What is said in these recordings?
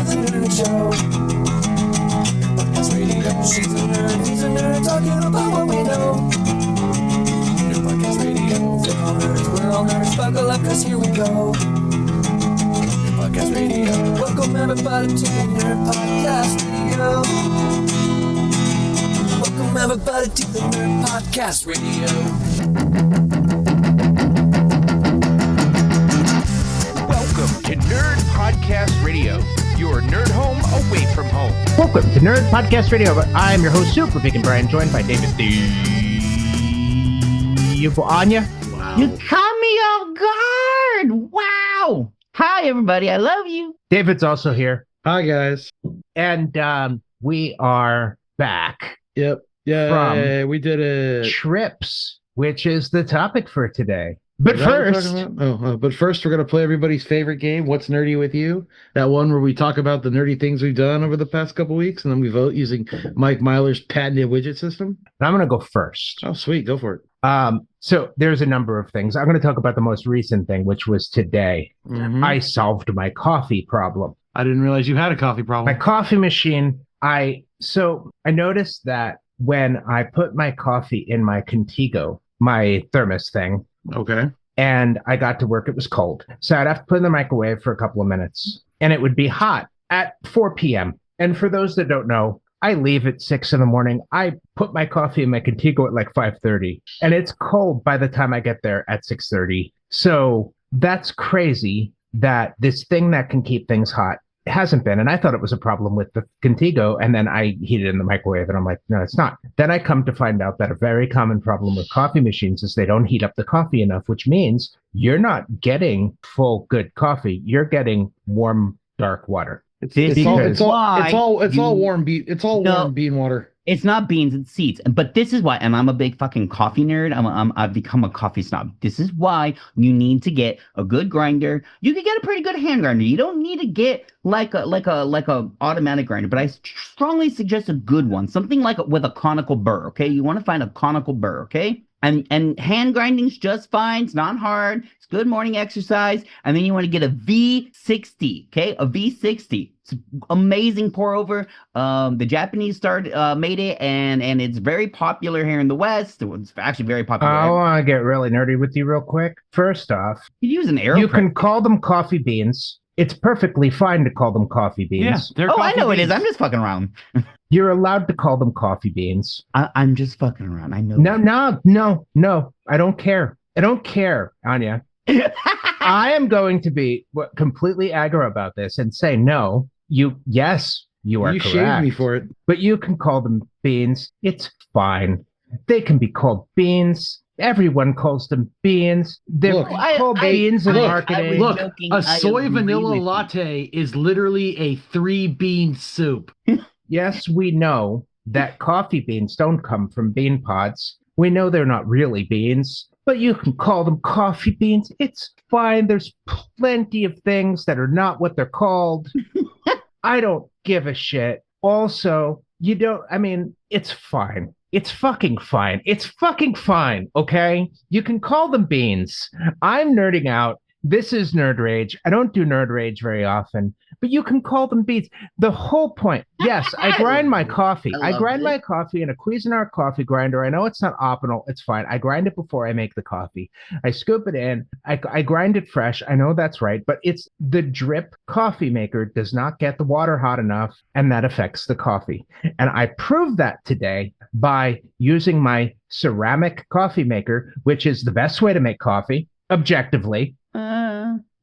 the Nerd Show. Podcast Radio. She's a nerd, he's a nerd, talking about what we know. Nerd Podcast Radio. We're all nerds, we're all nerds. Buckle up, cause here we go. Nerd Podcast Radio. Welcome everybody to the Nerd Podcast Radio. Welcome everybody to the Nerd Podcast Radio. Welcome to Nerd Podcast Radio, your nerd home away from home. Welcome to Nerd Podcast Radio. I'm your host, Super Big and Brian, joined by David Steve Anya. Wow. You caught me off guard. Wow. Hi, everybody. I love you. David's also here. Hi, guys. And we are back. Yep. Yeah, we did it. Trips, which is the topic for today. But first, we're going to play everybody's favorite game, What's Nerdy With You? That one where we talk about the nerdy things we've done over the past couple weeks, and then we vote using Mike Myler's patented widget system. I'm going to go first. Oh, sweet. Go for it. So there's a number of things. I'm going to talk about the most recent thing, which was today. Mm-hmm. I solved my coffee problem. I didn't realize you had a coffee problem. My coffee machine, I noticed that when I put my coffee in my Contigo, my thermos thing, okay, and I got to work, it was cold. So I'd have to put it in the microwave for a couple of minutes, and it would be hot at 4 p.m. And for those that don't know, I leave at 6 in the morning. I put my coffee in my Contigo at like 5:30, and it's cold by the time I get there at 6:30. So that's crazy that this thing that can keep things hot hasn't been. And I thought it was a problem with the Contigo, and then I heat it in the microwave, and I'm like, no, it's not. Then I come to find out that a very common problem with coffee machines is they don't heat up the coffee enough, which means you're not getting full good coffee. You're getting warm, dark water. It's all warm bean water. It's not beans, it's seeds. But this is why, and I'm a big fucking coffee nerd. I've become a coffee snob. This is why you need to get a good grinder. You can get a pretty good hand grinder. You don't need to get like a automatic grinder, but I strongly suggest a good one. Something like with a conical burr, okay? You want to find a conical burr, okay? And hand grinding's just fine. It's not hard. It's good morning exercise. And then you want to get a V60, okay? A V60. It's amazing pour over. The Japanese made it, and it's very popular here in the West. It's actually very popular. I want to get really nerdy with you real quick. First off, you use an AeroPress. You can call them coffee beans. It's perfectly fine to call them coffee beans. Yeah, I know beans. It is. I'm just fucking around. You're allowed to call them coffee beans. I'm just fucking around. I know. No. I don't care. I don't care, Anya. I am going to be completely aggro about this and say no. Yes, you are correct. You shaved me for it. But you can call them beans. It's fine. They can be called beans. Everyone calls them beans. They're called beans in marketing. Look, a soy vanilla latte is literally a 3-bean soup. Yes, we know that coffee beans don't come from bean pods. We know they're not really beans, but you can call them coffee beans. It's fine. There's plenty of things that are not what they're called. I don't give a shit. Also, it's fine. It's fucking fine. It's fucking fine, okay? You can call them beans. I'm nerding out. This is Nerd Rage. I don't do Nerd Rage very often, but you can call them beans. The whole point, yes, I grind my coffee. I grind my coffee in a Cuisinart coffee grinder. I know it's not optional. It's fine. I grind it before I make the coffee. I scoop it in. I grind it fresh. I know that's right, but it's the drip coffee maker does not get the water hot enough, and that affects the coffee. And I proved that today by using my ceramic coffee maker, which is the best way to make coffee, objectively.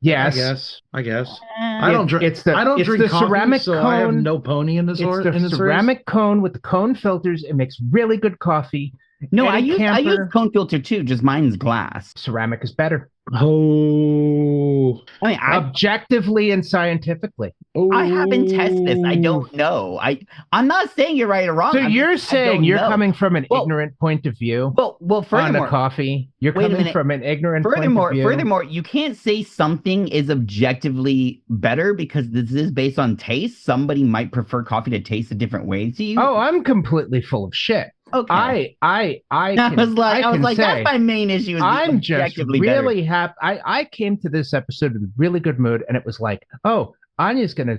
Yes, I guess. I don't drink coffee, ceramic so cone. I have no pony in this horse. It's the ceramic cone with the cone filters. It makes really good coffee. No, I use cone filter too. Just mine's glass. Ceramic is better. Oh, objectively and scientifically. I haven't tested this. I don't know. I'm not saying you're right or wrong. So you're saying you're coming from an ignorant point of view. Well, furthermore, on a coffee. You're coming from an ignorant point of view. Furthermore, you can't say something is objectively better because this is based on taste. Somebody might prefer coffee to taste a different way to you. Oh, I'm completely full of shit. Okay. I was like, that's my main issue. I'm just really happy. I came to this episode in a really good mood, and it was like, oh, Anya's gonna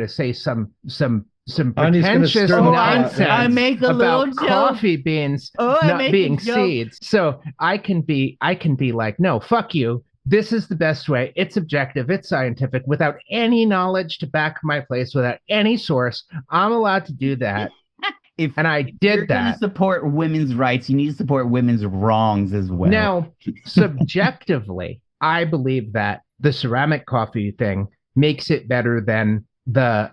say some Anya's gonna pretentious stir the pot, nonsense man. I make a little about joke. coffee beans I not make a being joke. seeds. So I can be like, no, fuck you. This is the best way. It's objective. It's scientific. Without any knowledge to back my place, without any source, I'm allowed to do that. And I did you're going to that. support women's rights, you need to support women's wrongs as well. Now, subjectively, I believe that the ceramic coffee thing makes it better than the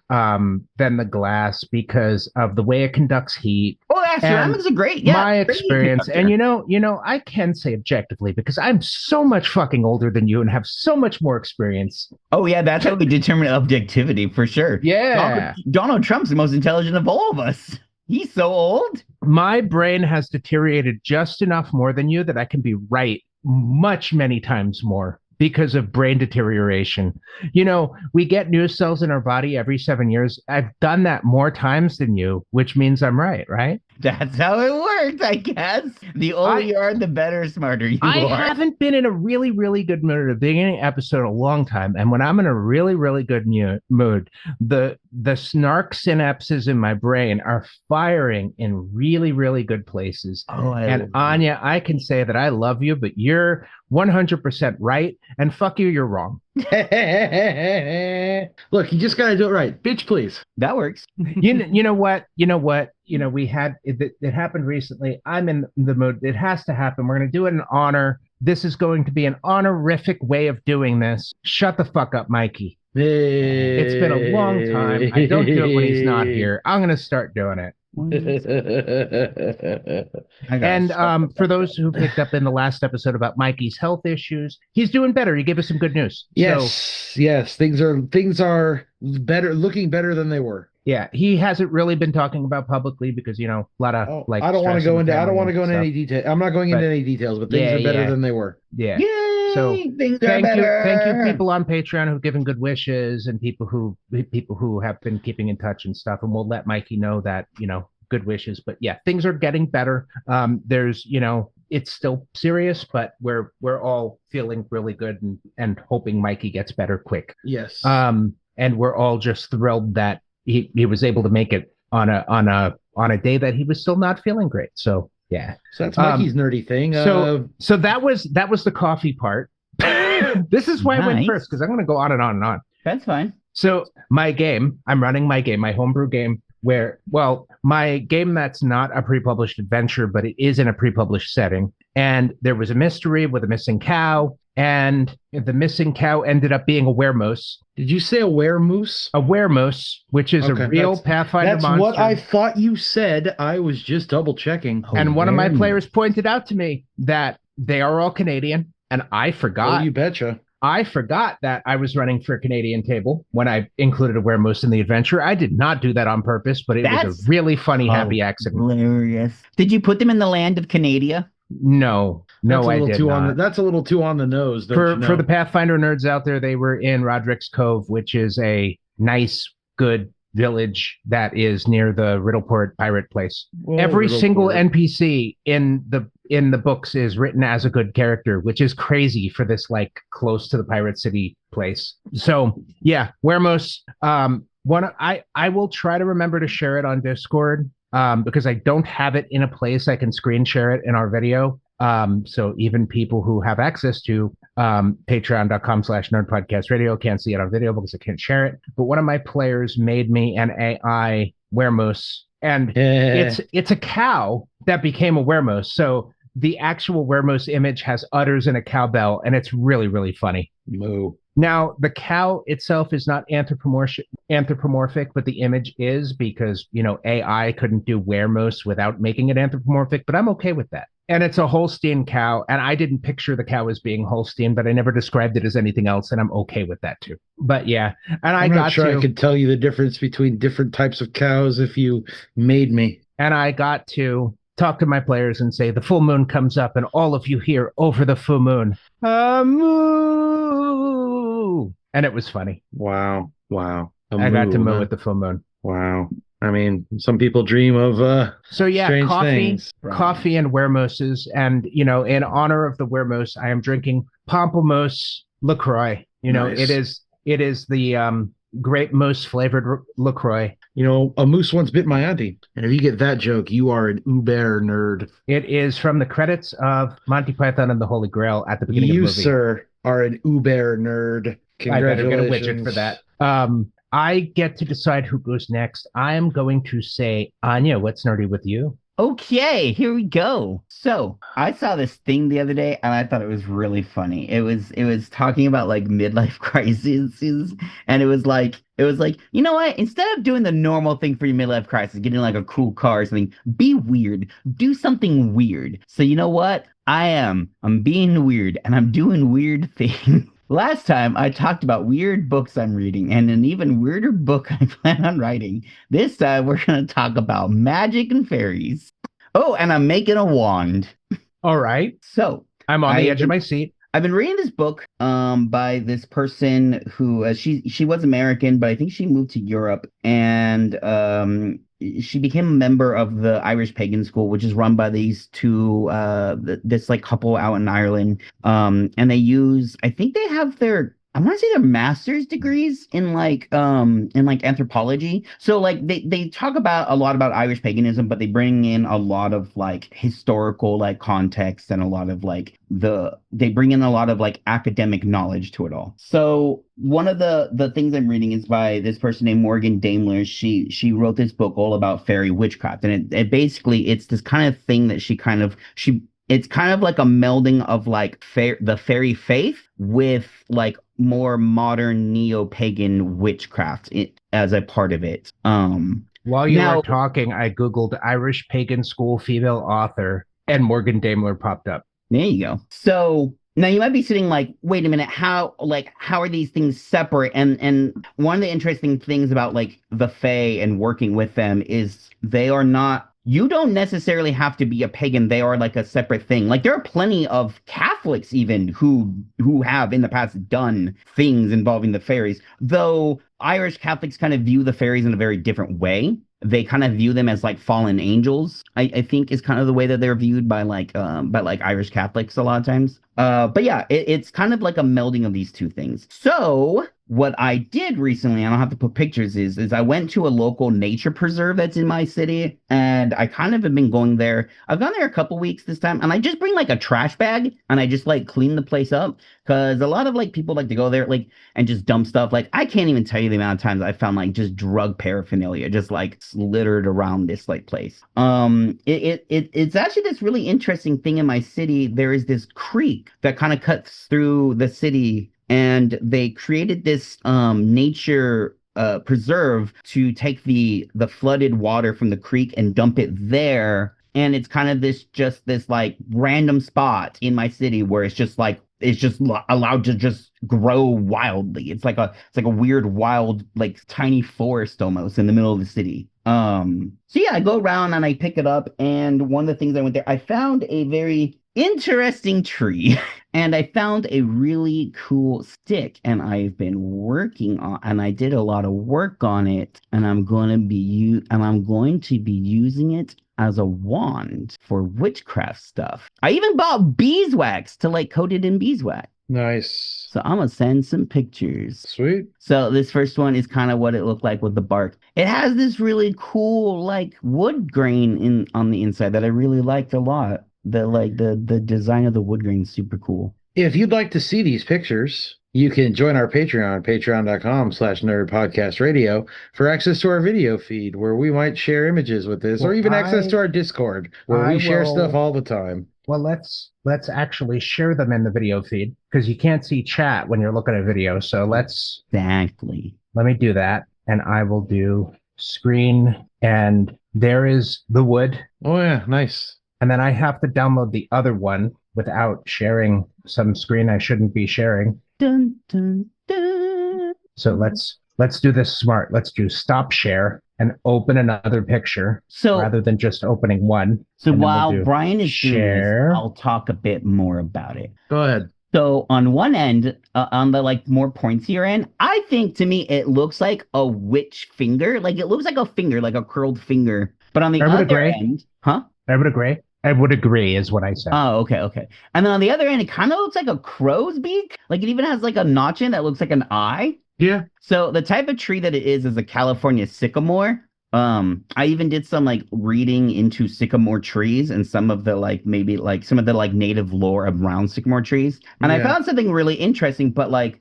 glass because of the way it conducts heat. Oh, yeah, ceramics are great. Yeah, my great experience, conductor. and I can say objectively because I'm so much fucking older than you and have so much more experience. Oh, yeah, that's how we determine objectivity for sure. Yeah. Donald Trump's the most intelligent of all of us. He's so old. My brain has deteriorated just enough more than you that I can be right many times more because of brain deterioration. We get new cells in our body every 7 years. I've done that more times than you, which means I'm right? That's how it works, I guess. The older you are, the better, smarter you I are. haven't been in a really, really good mood at the beginning episode in a long time. And when I'm in a really, really good mood, the snark synapses in my brain are firing in really, really good places. Oh, and Anya, I can say that I love you, but you're 100% right. And fuck you, you're wrong. Look, you just got to do it right. Bitch, please. That works. You know what? We had it happened recently. I'm in the mood. It has to happen. We're going to do it in honor. This is going to be an honorific way of doing this. Shut the fuck up, Mikey. It's been a long time. I don't do it when he's not here. I'm going to start doing it. And for those who picked up in the last episode about Mikey's health issues, he's doing better. He gave us some good news. Yes, things are better, looking better than they were. Yeah, he hasn't really been talking about publicly because a lot of I don't want to go into any detail. I'm not going into any details, but things are better than they were. Yeah. Yay, so things thank are better. Thank you people on Patreon who've given good wishes and people who have been keeping in touch and stuff, and we'll let Mikey know that good wishes. But yeah, things are getting better. There's it's still serious, but we're all feeling really good and hoping Mikey gets better quick. Yes. And we're all just thrilled that he was able to make it on a day that he was still not feeling great. So yeah. So that's Mikey's nerdy thing. So that was the coffee part. This is why I went first, because I'm going to go on and on and on. That's fine. So I'm running my homebrew game my game that's not a pre-published adventure, but it is in a pre-published setting. And there was a mystery with a missing cow, and the missing cow ended up being a weremoose. Did you say a weremoose? A weremoose, which is a real Pathfinder monster. That's what I thought you said. I was just double checking. And one of my players pointed out to me that they are all Canadian, and I forgot. Oh, you betcha. I forgot that I was running for a Canadian table when I included a weremoose in the adventure. I did not do that on purpose, but it was a really funny, happy accident. Hilarious. Did you put them in the land of Canada? No, I did not. That's a little too on the nose. For the Pathfinder nerds out there, they were in Roderick's Cove, which is a nice, good village that is near the Riddleport pirate place. Every single NPC in the books is written as a good character, which is crazy for this close to the pirate city place. So yeah, weremoose. I will try to remember to share it on Discord because I don't have it in a place I can screen share it in our video. So even people who have access to patreon.com/nerdpodcastradio can't see it on video because I can't share it. But one of my players made me an AI weremoose, and it's a cow that became a weremoose. So the actual weremoose image has udders and a cowbell, and it's really, really funny. Moo. Now, the cow itself is not anthropomorphic, but the image is because, AI couldn't do weremoose without making it anthropomorphic, but I'm okay with that. And it's a Holstein cow, and I didn't picture the cow as being Holstein, but I never described it as anything else, and I'm okay with that too. But yeah, and I'm not sure I could tell you the difference between different types of cows if you made me. And I got to talk to my players and say, the full moon comes up, and all of you hear over the full moon, moo. And it was funny. Wow. I got to moo with the full moon. Wow. I mean, some people dream of strange things. Coffee and weremooses, and in honor of the weremoose, I am drinking Pamplemousse LaCroix. Nice. It is the grape mousse flavored LaCroix. You know, a moose once bit my auntie. And if you get that joke, you are an uber nerd. It is from the credits of Monty Python and the Holy Grail at the beginning of the You, movie. sir, are an uber nerd. I better get a Congratulations. widget for that. I get to decide who goes next. I am going to say, Anya, what's nerdy with you? Okay, here we go. So I saw this thing the other day and I thought it was really funny. It was talking about like midlife crises, and it was like, you know what? Instead of doing the normal thing for your midlife crisis, getting like a cool car or something, be weird. Do something weird. So you know what? I'm being weird and I'm doing weird things. Last time I talked about weird books I'm reading and an even weirder book I plan on writing. This time we're going to talk about magic and fairies. Oh, and I'm making a wand. All right. So I'm on the edge of my seat. I've been reading this book by this person who she was American, but I think she moved to Europe, and she became a member of the Irish Pagan School, which is run by these two this like couple out in Ireland. And they use, I think they have their, I want to say their master's degrees in like anthropology. So like they talk about a lot about Irish paganism, but they bring in a lot of like historical like context and a lot of like they bring in a lot of like academic knowledge to it all. So one of the things I'm reading is by this person named Morgan Daimler. She wrote this book all about fairy witchcraft, and it basically it's this kind of thing that she it's kind of like a melding of like the fairy faith with like more modern neo-pagan witchcraft as a part of it. While you were talking, I Googled Irish pagan school female author, and Morgan Daimler popped up. There you go. So now you might be sitting like, wait a minute, how are these things separate? And one of the interesting things about like the Fae and working with them is they are not, you don't necessarily have to be a pagan. They are like a separate thing. Like there are plenty of Catholics even who have in the past done things involving the fairies, though Irish Catholics kind of view the fairies in a very different way. They kind of view them as like fallen angels, I think is kind of the way that they're viewed by like Irish Catholics a lot of times. But yeah, it's kind of like a melding of these two things. So what I did recently, I don't have to put pictures, is I went to a local nature preserve that's in my city, and I kind of have been going there. I've gone there a couple weeks this time, and I just bring like a trash bag and I just like clean the place up, because a lot of like people like to go there like and just dump stuff. Like I can't even tell you the amount of times I found like just drug paraphernalia just like littered around this like place. It's actually this really interesting thing in my city. There is this creek that kind of cuts through the city, and they created this nature preserve to take the flooded water from the creek and dump it there. And it's kind of this like random spot in my city where it's just allowed to just grow wildly. It's like a weird wild like tiny forest almost in the middle of the city. So yeah, I go around and I pick it up, and one of the things I went there, I found a very interesting tree. And I found a really cool stick, and I've been working on, and I did a lot of work on it, and I'm going to be using it as a wand for witchcraft stuff. I even bought beeswax to like coat it in beeswax. Nice. So I'm gonna send some pictures. Sweet. So this first one is kind of what it looked like with the bark. It has this really cool like wood grain on the inside that I really liked a lot. The design of the wood grain is super cool. If you'd like to see these pictures, you can join our Patreon, patreon.com/nerdpodcastradio, for access to our video feed where we might share images with this, or even access to our Discord where we share stuff all the time. Well, let's actually share them in the video feed, because you can't see chat when you're looking at video. So Exactly. Let me do that, and I will do screen, and there is the wood. Oh yeah, nice. And then I have to download the other one without sharing some screen I shouldn't be sharing. Dun, dun, dun. So let's do this smart. Let's do stop share and open another picture, rather than just opening one. So while Brian is doing this, I'll talk a bit more about it. Go ahead. So on one end, on the like more pointier end, I think to me it looks like a witch finger. Like it looks like a finger, like a curled finger. But on the other end, huh? I would agree. I would agree is what I said. Oh, okay. And then on the other end, it kind of looks like a crow's beak. Like it even has like a notch in that looks like an eye. Yeah. So the type of tree that it is a California sycamore. I even did some like reading into sycamore trees and some of the like maybe like some of the like native lore around sycamore trees. And I Yeah. found something really interesting, but like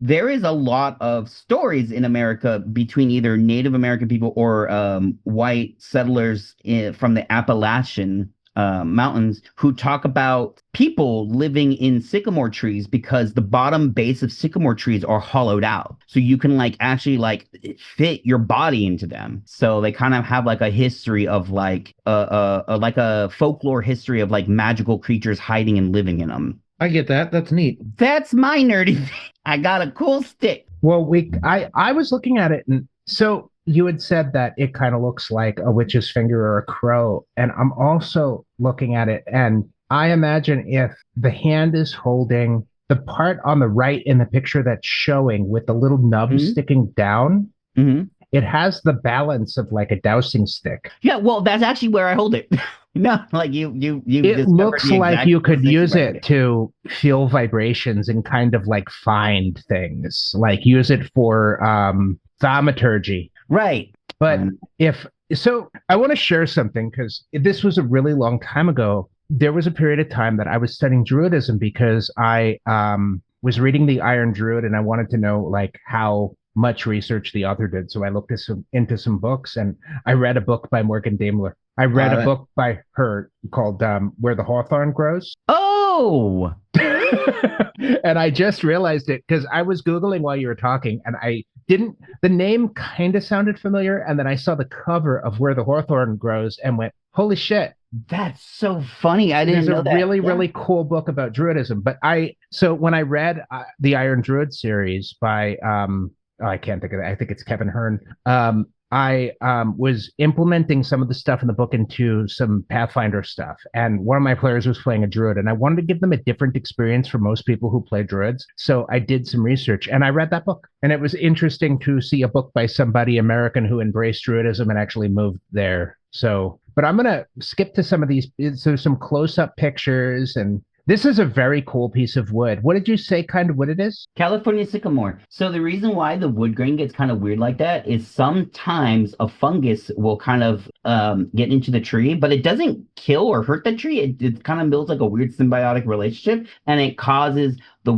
there is a lot of stories in America between either Native American people or white settlers from the Appalachian mountains who talk about people living in sycamore trees because the bottom base of sycamore trees are hollowed out. So you can like actually like fit your body into them. So they kind of have like a history of like a folklore history of like magical creatures hiding and living in them. I get that. That's neat. That's my nerdy thing. I got a cool stick. Well, I was looking at it, and so you had said that it kind of looks like a witch's finger or a crow, and I'm also looking at it, and I imagine if the hand is holding the part on the right in the picture that's showing with the little nub Mhm. sticking down, Mhm. it has the balance of like a dowsing stick. Yeah, well, that's actually where I hold it. No, like you It discovered looks the like exact you could position use where I hold it to feel vibrations and kind of like find things, like use it for thaumaturgy. Right. But Um, if so, I want to share something because this was a really long time ago. There was a period of time that I was studying Druidism because I was reading the Iron Druid and I wanted to know like how much research the author did. So I looked into some books and I read a book by Morgan Daimler. I read a Uh, book by her called Where the Hawthorn Grows. oh, And I just realized it because I was Googling while you were talking and I didn't, the name kind of sounded familiar. And then I saw the cover of Where the Hawthorn Grows and went, holy shit, that's so funny. I there's didn't a know that. really, Yeah. really cool book about Druidism. But so when I read the Iron Druid series by, oh, I can't think of it. I think it's Kevin Hearn. I was implementing some of the stuff in the book into some Pathfinder stuff. And one of my players was playing a druid, and I wanted to give them a different experience from most people who play druids. So I did some research and I read that book. And it was interesting to see a book by somebody American who embraced druidism and actually moved there. So, but I'm going to skip to some of these. So, some close up pictures, and this is a very cool piece of wood. What did you say kind of wood it is? California sycamore. So the reason why the wood grain gets kind of weird like that is sometimes a fungus will kind of get into the tree, but it doesn't kill or hurt the tree. It kind of builds like a weird symbiotic relationship, and it causes the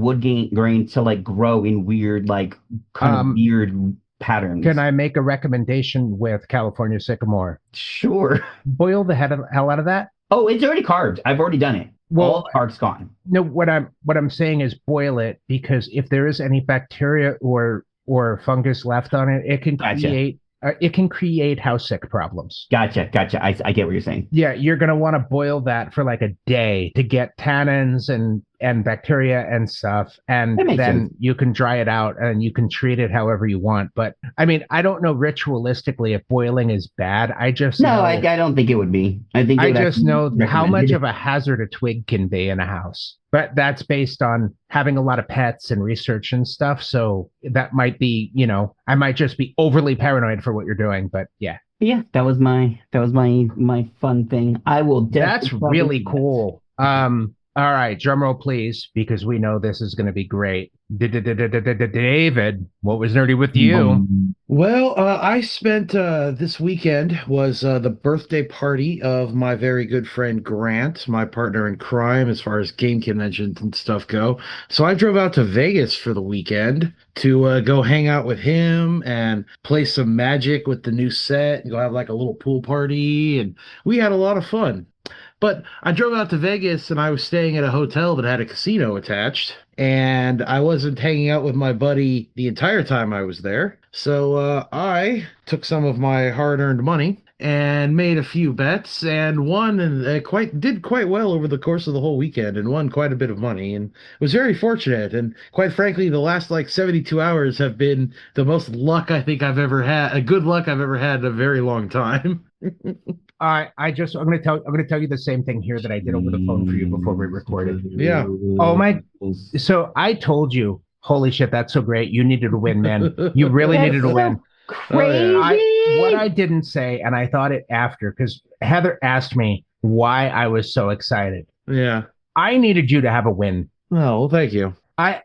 grain to like grow in weird, like kind of weird patterns. Can I make a recommendation with California sycamore? Sure. Boil the hell out of that. Oh, it's already carved. I've already done it. Well, all the bark's gone. No, what I'm saying is boil it because if there is any bacteria or fungus left on it, it can Gotcha. create house sick problems. Gotcha. I get what you're saying. Yeah, you're gonna want to boil that for like a day to get tannins and bacteria and stuff, and That makes then sense. you can dry it out and you can treat it however you want. But I mean, I don't know ritualistically if boiling is bad. I just No, know I don't think it would be. I think it I would just actually be know how much recommended. of a hazard a twig can be in a house. But that's based on having a lot of pets and research and stuff. So that might be, I might just be overly paranoid for what you're doing. But yeah, Yeah, that was my fun thing. I will that's definitely really probably do that. cool. All right, drum roll, please, because we know this is going to be great. David, what was nerdy with you? Well, I spent this weekend was the birthday party of my very good friend Grant, my partner in crime as far as game conventions and stuff go. So I drove out to Vegas for the weekend to go hang out with him and play some Magic with the new set and go have like a little pool party, and we had a lot of fun. But I drove out to Vegas and I was staying at a hotel that had a casino attached, and I wasn't hanging out with my buddy the entire time I was there. So I took some of my hard-earned money and made a few bets and won, and did quite well over the course of the whole weekend and won quite a bit of money and was very fortunate. And quite frankly, the last like 72 hours have been the most luck I think I've ever had, a good luck I've ever had in a very long time. I'm going to tell you the same thing here that I did over the phone for you before we recorded. Yeah. Oh my! So I told you, holy shit, that's so great. You needed to win, man. You really That's needed to so win. crazy. What I didn't say, and I thought it after, because Heather asked me why I was so excited. Yeah. I needed you to have a win. Oh, well, thank you. I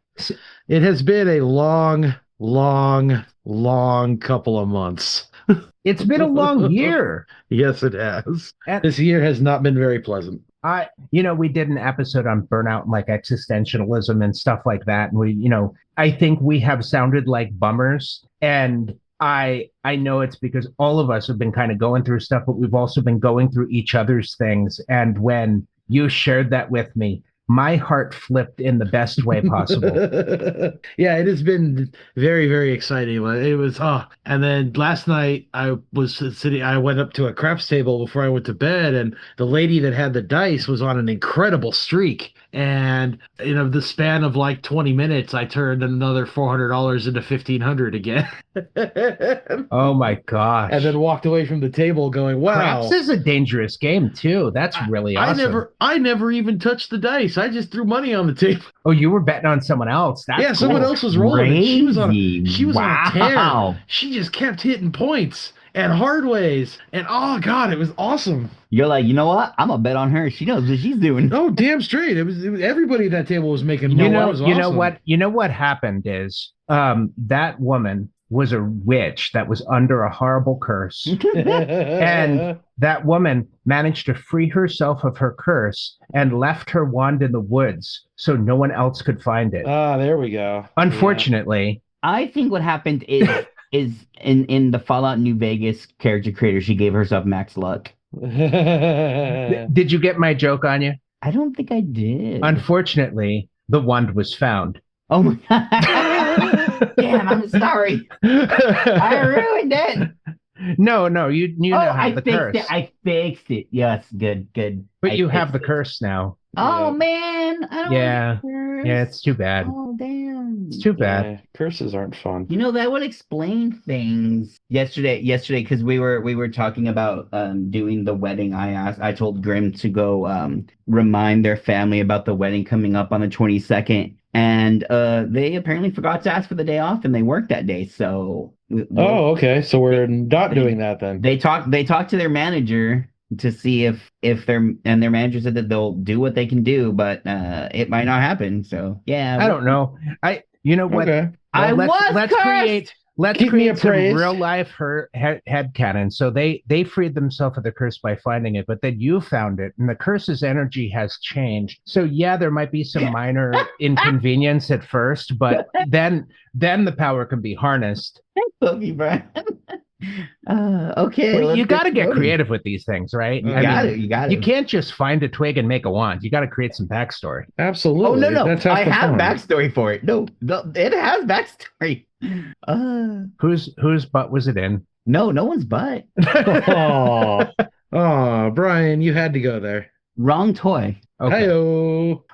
It has been a long long couple of months. It's been a long year. Yes, it has. And This year has not been very pleasant. we did an episode on burnout and like existentialism and stuff like that. And I think we have sounded like bummers. And I know it's because all of us have been kind of going through stuff, but we've also been going through each other's things. And when you shared that with me, my heart flipped in the best way possible. Yeah, it has been very, very exciting. It was, and then last night I went up to a craps table before I went to bed, and the lady that had the dice was on an incredible streak. And the span of like 20 minutes, I turned another $400 into 1,500 again. Oh my gosh. And then walked away from the table going, wow. Craps is a dangerous game too. That's really awesome. I never even touched the dice. I just threw money on the table. Oh, you were betting on someone else. That's cool. Someone else was rolling. And she was on a tear. Wow. She just kept hitting points and hard ways. And oh God, it was awesome. You're like, you know what? I'm gonna bet on her. She knows what she's doing. Oh, damn straight. It was everybody at that table was making money. It was awesome. You know what happened is that woman was a witch that was under a horrible curse. And that woman managed to free herself of her curse and left her wand in the woods so no one else could find it. Ah, there we go. Unfortunately. I think what happened is in the Fallout New Vegas character creator, she gave herself max luck. Did you get my joke on you? I don't think I did. Unfortunately, the wand was found. Oh my God. Damn, I'm sorry. I ruined it. No, you now have the curse. I fixed it. Yes, good. But you have the curse now. Oh man, I don't Yeah. want the curse. Yeah, it's too bad. Oh damn. It's too bad. Yeah, curses aren't fun. That would explain things. Yesterday, because we were talking about doing the wedding. I told Grim to go remind their family about the wedding coming up on the 22nd. And they apparently forgot to ask for the day off, and they worked that day. So okay. So we're not doing that then. They talked to their manager to see if their manager said that they'll do what they can do, but it might not happen. So yeah, I don't know. You know what? Okay. Well, let's create some real life headcanon. So they freed themselves of the curse by finding it, but then you found it, and the curse's energy has changed. So yeah, there might be some minor inconvenience at first, but then the power can be harnessed. Love you, Brian. Okay. Well, you got to get creative with these things, right? You got it. You can't just find a twig and make a wand. You got to create some backstory. Absolutely. Oh no! That's I have backstory for it. No, it has backstory. Whose butt was it in? No one's butt. Oh, Brian, you had to go there. Wrong toy. Okay. Hi-oh.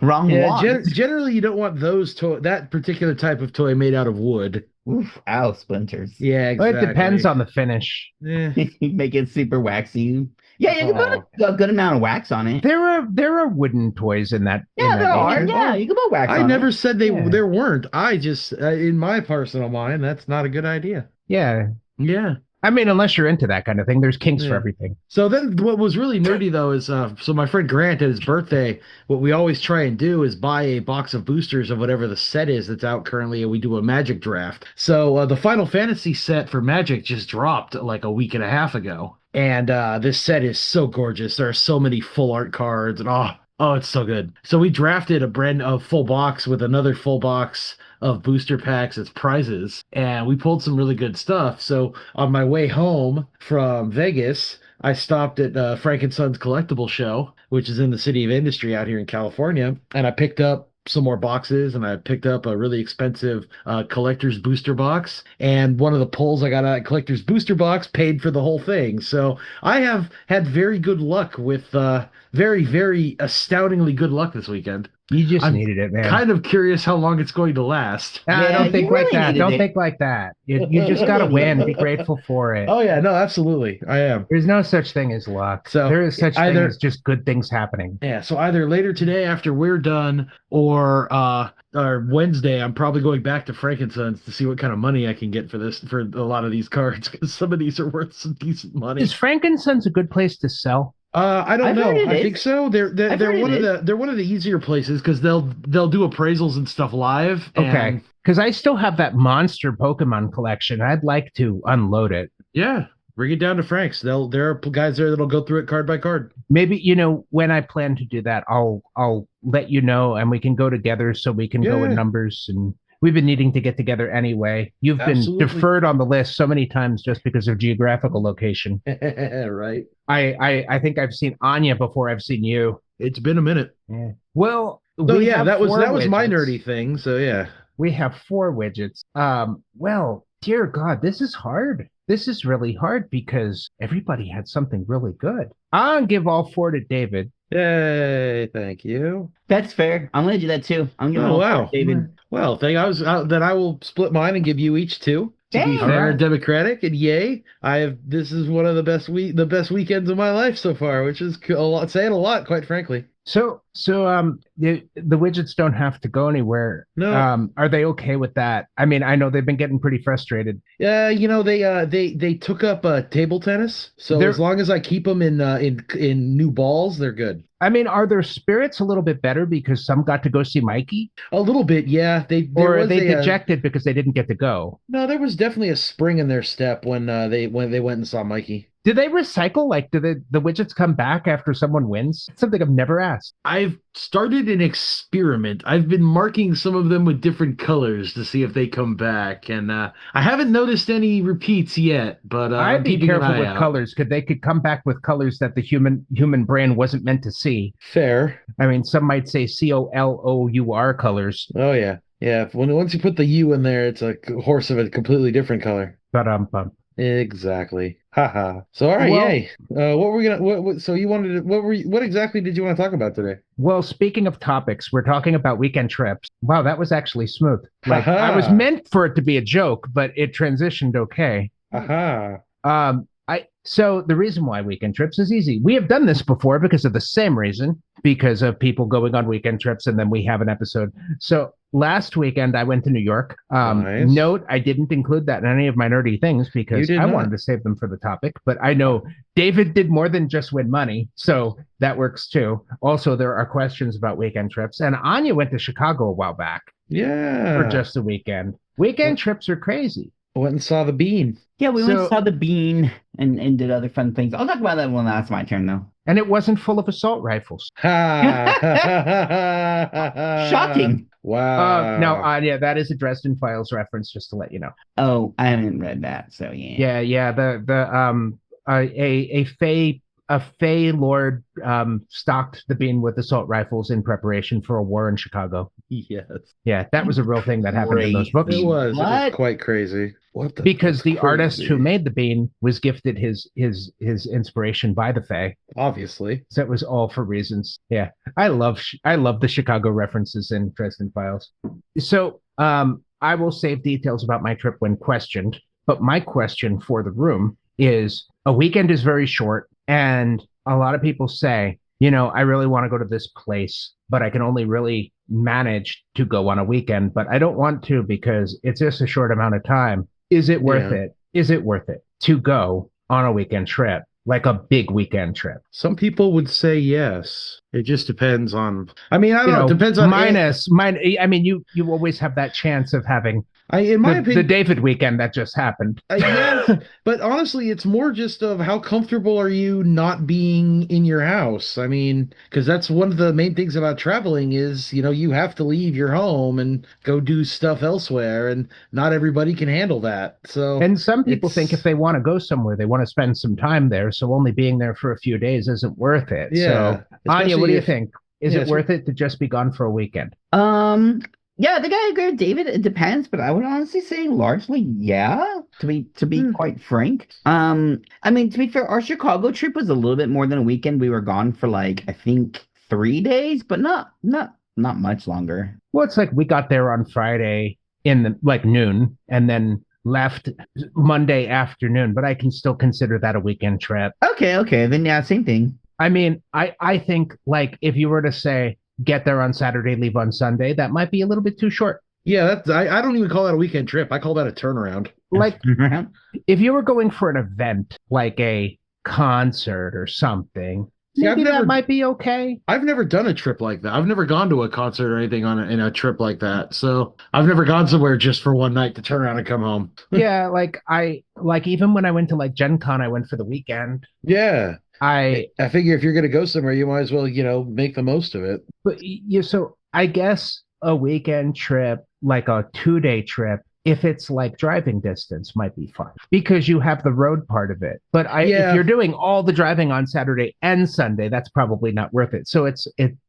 Wrong wand. Generally, you don't want that particular type of toy made out of wood. Oof, ow, splinters. Yeah, exactly. Well, it depends on the finish. Make it super waxy. Yeah, you can put a good amount of wax on it. There are wooden toys in that. Yeah, there are. Yeah, you can put wax on it. I never said there weren't. I just, in my personal mind, that's not a good idea. Yeah. Yeah. I mean, unless you're into that kind of thing, there's kinks for everything. So then what was really nerdy, though, is so my friend Grant at his birthday, what we always try and do is buy a box of boosters of whatever the set is that's out currently, and we do a Magic draft. So the Final Fantasy set for Magic just dropped like a week and a half ago. And this set is so gorgeous. There are so many full art cards, and oh, it's so good. So we drafted a full box with another full box of booster packs as prizes, and we pulled some really good stuff. So on my way home from Vegas, I stopped at Frank and Son's Collectible Show, which is in the City of Industry out here in California, and I picked up some more boxes, and I picked up a really expensive collector's booster box, and one of the pulls I got out of collector's booster box paid for the whole thing. So I have had very good luck with very, very astoundingly good luck this weekend. You just needed it, man. Kind of curious how long it's going to last. Don't think like that. Don't think like that. You just got to win. Be grateful for it. Oh, yeah. No, absolutely. I am. There's no such thing as luck. So there is such thing as just good things happening. Yeah. So either later today after we're done or Wednesday, I'm probably going back to Frankensons to see what kind of money I can get for a lot of these cards, because some of these are worth some decent money. Is Frankensons a good place to sell? I don't I've heard know. it I think is. so. They're I've they're heard it one of is. the easier places because they'll do appraisals and stuff live. Okay. And Because I still have that monster Pokemon collection. I'd like to unload it. yeah, bring it down to Frank's. There are guys there that'll go through it card by card. Maybe, when I plan to do that, I'll let you know and we can go together so we can go in Yeah, numbers, and we've been needing to get together anyway. You've been absolutely. deferred on the list so many times just because of geographical location. Right. I think I've seen Anya before I've seen you. It's been a minute. Yeah. Well, So we yeah, have that was four that was my widgets. nerdy thing. So yeah. We have four widgets. Well, dear God, this is hard. This is really hard because everybody had something really good. I'll give all four to David. Yay, thank you. That's fair. I'm gonna do that too. I'm gonna Oh all for it, wow. David. Well, then I will split mine and give you each two. To be Dang. fair Alright. and democratic, and yay, this is one of the best weekends of my life so far, which is a lot, saying a lot, quite frankly. So, the widgets don't have to go anywhere. No, Are they okay with that? I mean, I know they've been getting pretty frustrated. they took up table tennis, so They're, as long as I keep them in new balls, they're good. I mean, are their spirits a little bit better because some got to go see Mikey, A little bit, yeah. There or are was they a dejected because they didn't get to go? no, there was definitely a spring in their step when they went and saw Mikey. Do they recycle? Like, do the widgets come back after someone wins? It's something I've never asked. I've started an experiment. I've been marking some of them with different colors to see if they come back, and I haven't noticed any repeats yet. But I'd I'm be keeping an careful eye with out. colors because they could come back with colors that the human brain wasn't meant to see. Fair. I mean, some might say COLOUR colors, Oh yeah, yeah. Once you put the U in there, it's a horse of a completely different color. but Exactly. Haha. So all right, well, yay. What were we gonna? So you wanted to? What exactly did you want to talk about today? well. Speaking of topics, we're talking about weekend trips. Wow, that was actually smooth. Like I was Haha. meant for it to be a joke, but it transitioned okay. Haha. So the reason why weekend trips is easy. We have done this before because of the same reason, because of people going on weekend trips, and then we have an episode. So last weekend I went to New York. Nice. Note I didn't include that in any of my nerdy things You because did I not. wanted to save them for the topic. But I know David did more than just win money, so that works too. Also, there are questions about weekend trips, and Anya went to Chicago a while back for Yeah. just a weekend. Weekend trips are crazy. Went and saw the bean. Yeah, we went So- and saw the bean and did other fun things. I'll talk about that when that's my turn though. And it wasn't full of assault rifles. Ha. Shocking. Wow. No, yeah, that is a Dresden Files reference, just to let you know. Oh, I haven't read that, so yeah. Yeah. A Fey lord stocked the bean with assault rifles in preparation for a war in Chicago. Yes. Yeah, that was a real thing that happened in those books. It was. It was What? quite crazy. What the? Because the that's artist crazy. who made the bean was gifted his inspiration by the Fae. Obviously. So it was all for reasons. Yeah, I love the Chicago references in Dresden Files. So I will save details about my trip when questioned. But my question for the room is: a weekend is very short, and a lot of people say, I really want to go to this place, but I can only really manage to go on a weekend. But I don't want to because it's just a short amount of time. Is it worth Yeah. it? Is it worth it to go on a weekend trip, like a big weekend trip? Some people would say yes. It just depends on. I mean, I don't know. It depends on. I mean, you always have that chance of having In my the opinion, David weekend that just happened. yes, but honestly, it's more just of how comfortable are you not being in your house. I mean, because that's one of the main things about traveling is, you have to leave your home and go do stuff elsewhere, and not everybody can handle that. So, And some people it's- think if they want to go somewhere, they want to spend some time there. So only being there for a few days isn't worth it. Yeah, So, Anya, what do you especially if- think? Is yeah, it worth it to just be gone for a weekend? Yeah, I think I agree with David. It depends, but I would honestly say largely, yeah, to be quite frank. I mean, to be fair, our Chicago trip was a little bit more than a weekend. We were gone for like, I think 3 days, but not much longer. Well, it's like we got there on Friday in the noon and then left Monday afternoon, but I can still consider that a weekend trip. Okay, then yeah, same thing. I mean, I think like if you were to say get there on Saturday, leave on Sunday, that might be a little bit too short. Yeah, I don't even call that a weekend trip. I call that a turnaround. Like if you were going for an event like a concert or something, See, maybe that might be okay. I've never done a trip like that. I've never gone to a concert or anything in a trip like that. So I've never gone somewhere just for one night to turn around and come home. Yeah, like even when I went to like Gen Con, I went for the weekend. Yeah. I I figure if you're going to go somewhere, you might as well, make the most of it. But you so I guess a weekend trip, like a 2-day trip, if it's like driving distance, might be fun because you have the road part of it. But if you're doing all the driving on Saturday and Sunday, that's probably not worth it. So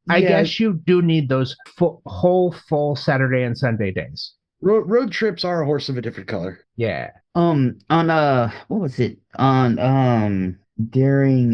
I guess you do need those full Saturday and Sunday days. Road trips are a horse of a different color. Yeah. On what was it? On during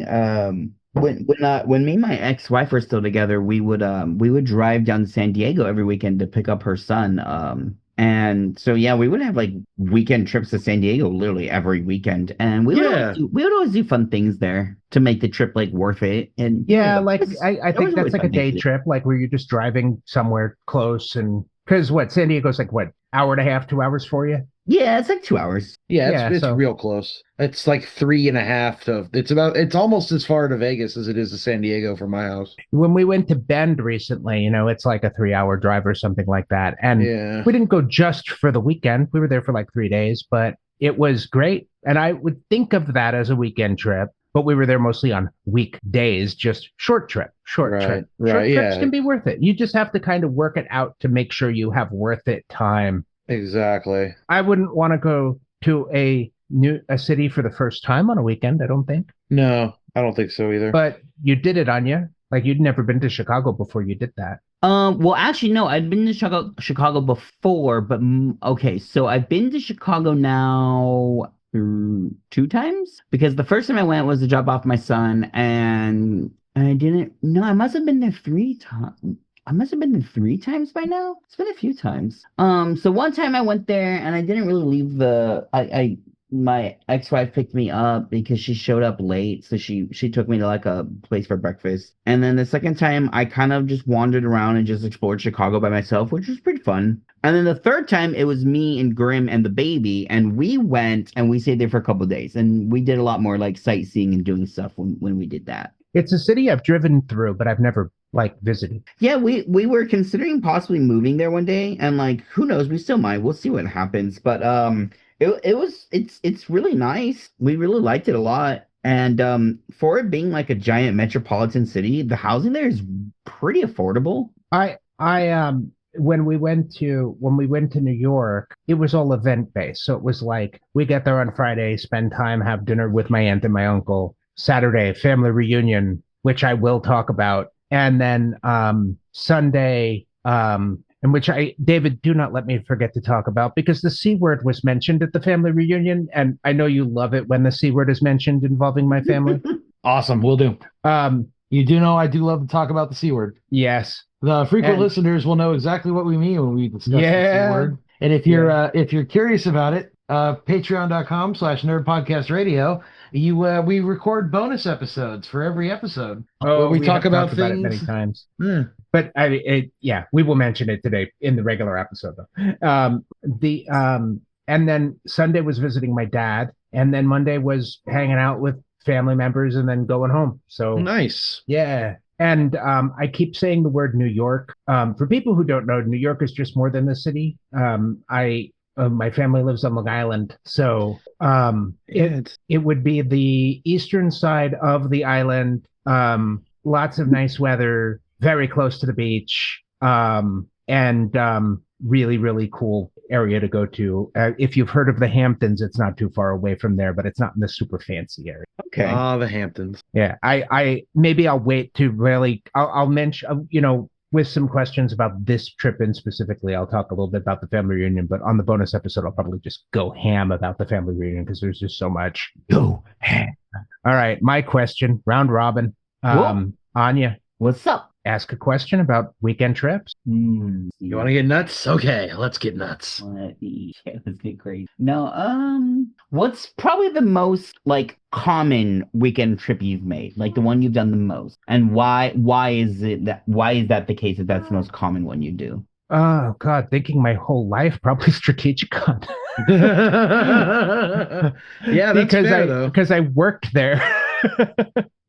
when me and my ex-wife were still together, we would drive down to San Diego every weekend to pick up her son. And so yeah, we would have like weekend trips to San Diego literally every weekend, and we would always do fun things there to make the trip like worth it. And yeah, like I think that's like a day trip, like where you're just driving somewhere close, and because San Diego's like what, hour and a half, 2 hours for you? Yeah, it's like 2 hours. Yeah, it's real close. It's like 3.5 it's almost as far to Vegas as it is to San Diego from my house. When we went to Bend recently, it's like a 3-hour drive or something like that. And we didn't go just for the weekend. We were there for like 3 days, but it was great. And I would think of that as a weekend trip, but we were there mostly on weekdays, just short trip. Short trips can be worth it. You just have to kind of work it out to make sure you have worth it time. Exactly. I wouldn't want to go to a city for the first time on a weekend, I don't think. No, I don't think so either. But you did it, Anya. Like you'd never been to Chicago before you did that. Well, actually, no, I'd been to Chicago before, but okay, so I've been to Chicago now 2 times because the first time I went was to drop off my son, and I didn't. No, I must have been there 3 times. I must have been there 3 times by now. It's been a few times. So one time I went there and I didn't really leave my ex-wife picked me up because she showed up late. So she took me to like a place for breakfast. And then the second time I kind of just wandered around and just explored Chicago by myself, which was pretty fun. And then the third time it was me and Grim and the baby. And we went and we stayed there for a couple of days. And we did a lot more like sightseeing and doing stuff when we did that. It's a city I've driven through, but I've never like visited. Yeah, we were considering possibly moving there one day, and like who knows, we still might. We'll see what happens. But it's really nice. We really liked it a lot. And for it being like a giant metropolitan city, the housing there is pretty affordable. When we went to New York, it was all event based. So it was like we get there on Friday, spend time, have dinner with my aunt and my uncle. Saturday, family reunion, which I will talk about. And then Sunday, in which David, do not let me forget to talk about, because the C word was mentioned at the family reunion. And I know you love it when the C word is mentioned involving my family. Awesome. Will do. You do know I do love to talk about the C word. Yes. The frequent listeners will know exactly what we mean when we discuss the C word. And if you're curious about it, patreon.com/nerdpodcastradio. We record bonus episodes for every episode. Oh, we talk about things about it many times. But we will mention it today in the regular episode though. And then Sunday was visiting my dad, and then Monday was hanging out with family members, and then going home. So nice. Yeah. And I keep saying the word New York. For people who don't know, New York is just more than the city. My family lives on Long Island, so it would be the eastern side of the island. Lots of nice weather, very close to the beach, and really, really cool area to go to. If you've heard of the Hamptons, it's not too far away from there, but it's not in the super fancy area. Okay. The Hamptons. Yeah, I'll wait to really. I'll mention, with some questions about this trip in specifically, I'll talk a little bit about the family reunion, but on the bonus episode, I'll probably just go ham about the family reunion because there's just so much. Go ham. All right. My question, round robin. Anya, what's up? Ask a question about weekend trips. You want to get nuts? Okay, let's get nuts. Let's get crazy. No, what's probably the most like common weekend trip you've made? Like the one you've done the most, and why is that the case? That that's the most common one you do? Oh God, thinking my whole life, probably Strategicon. Yeah, that's fair, though. Because I worked there.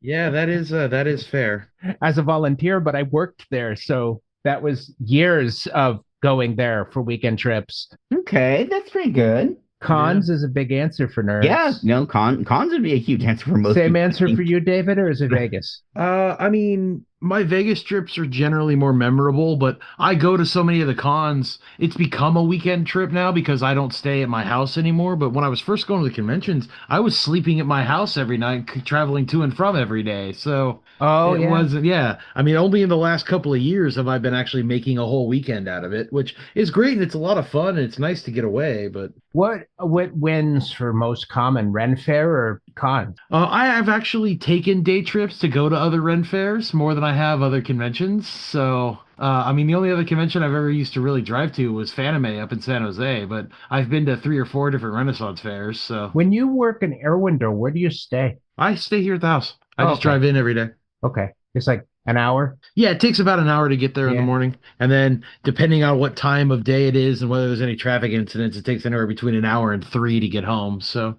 Yeah, that is fair. as a volunteer, but I worked there. So that was years of going there for weekend trips. Okay, that's pretty good. Yeah. Cons is a big answer for Yeah, nerds. no, cons would be a huge answer for most Same people, I answer for think. you, David, or is it Vegas? I mean, my Vegas trips are generally more memorable, but I go to so many of the cons. It's become a weekend trip now because I don't stay at my house anymore. But when I was first going to the conventions, I was sleeping at my house every night, traveling to and from every day. So Oh, it yeah. wasn't, yeah. I mean, only in the last couple of years have I been actually making a whole weekend out of it, which is great and it's a lot of fun and it's nice to get away. But What wins for most common, Ren Fair or con? I have actually taken day trips to go to other Ren fairs more than I have other conventions. So, I mean, the only other convention I've ever used to really drive to was Fanime up in San Jose, but I've been to 3 or 4 different Renaissance fairs. So When you work in Airwindow, where do you stay? I stay here at the house. I Oh, just okay. drive in every day. Okay. It's like an hour. Yeah, it takes about an hour to get there in the Yeah. morning. And then, depending on what time of day it is and whether there's any traffic incidents, it takes anywhere between an hour and 3 to get home. So,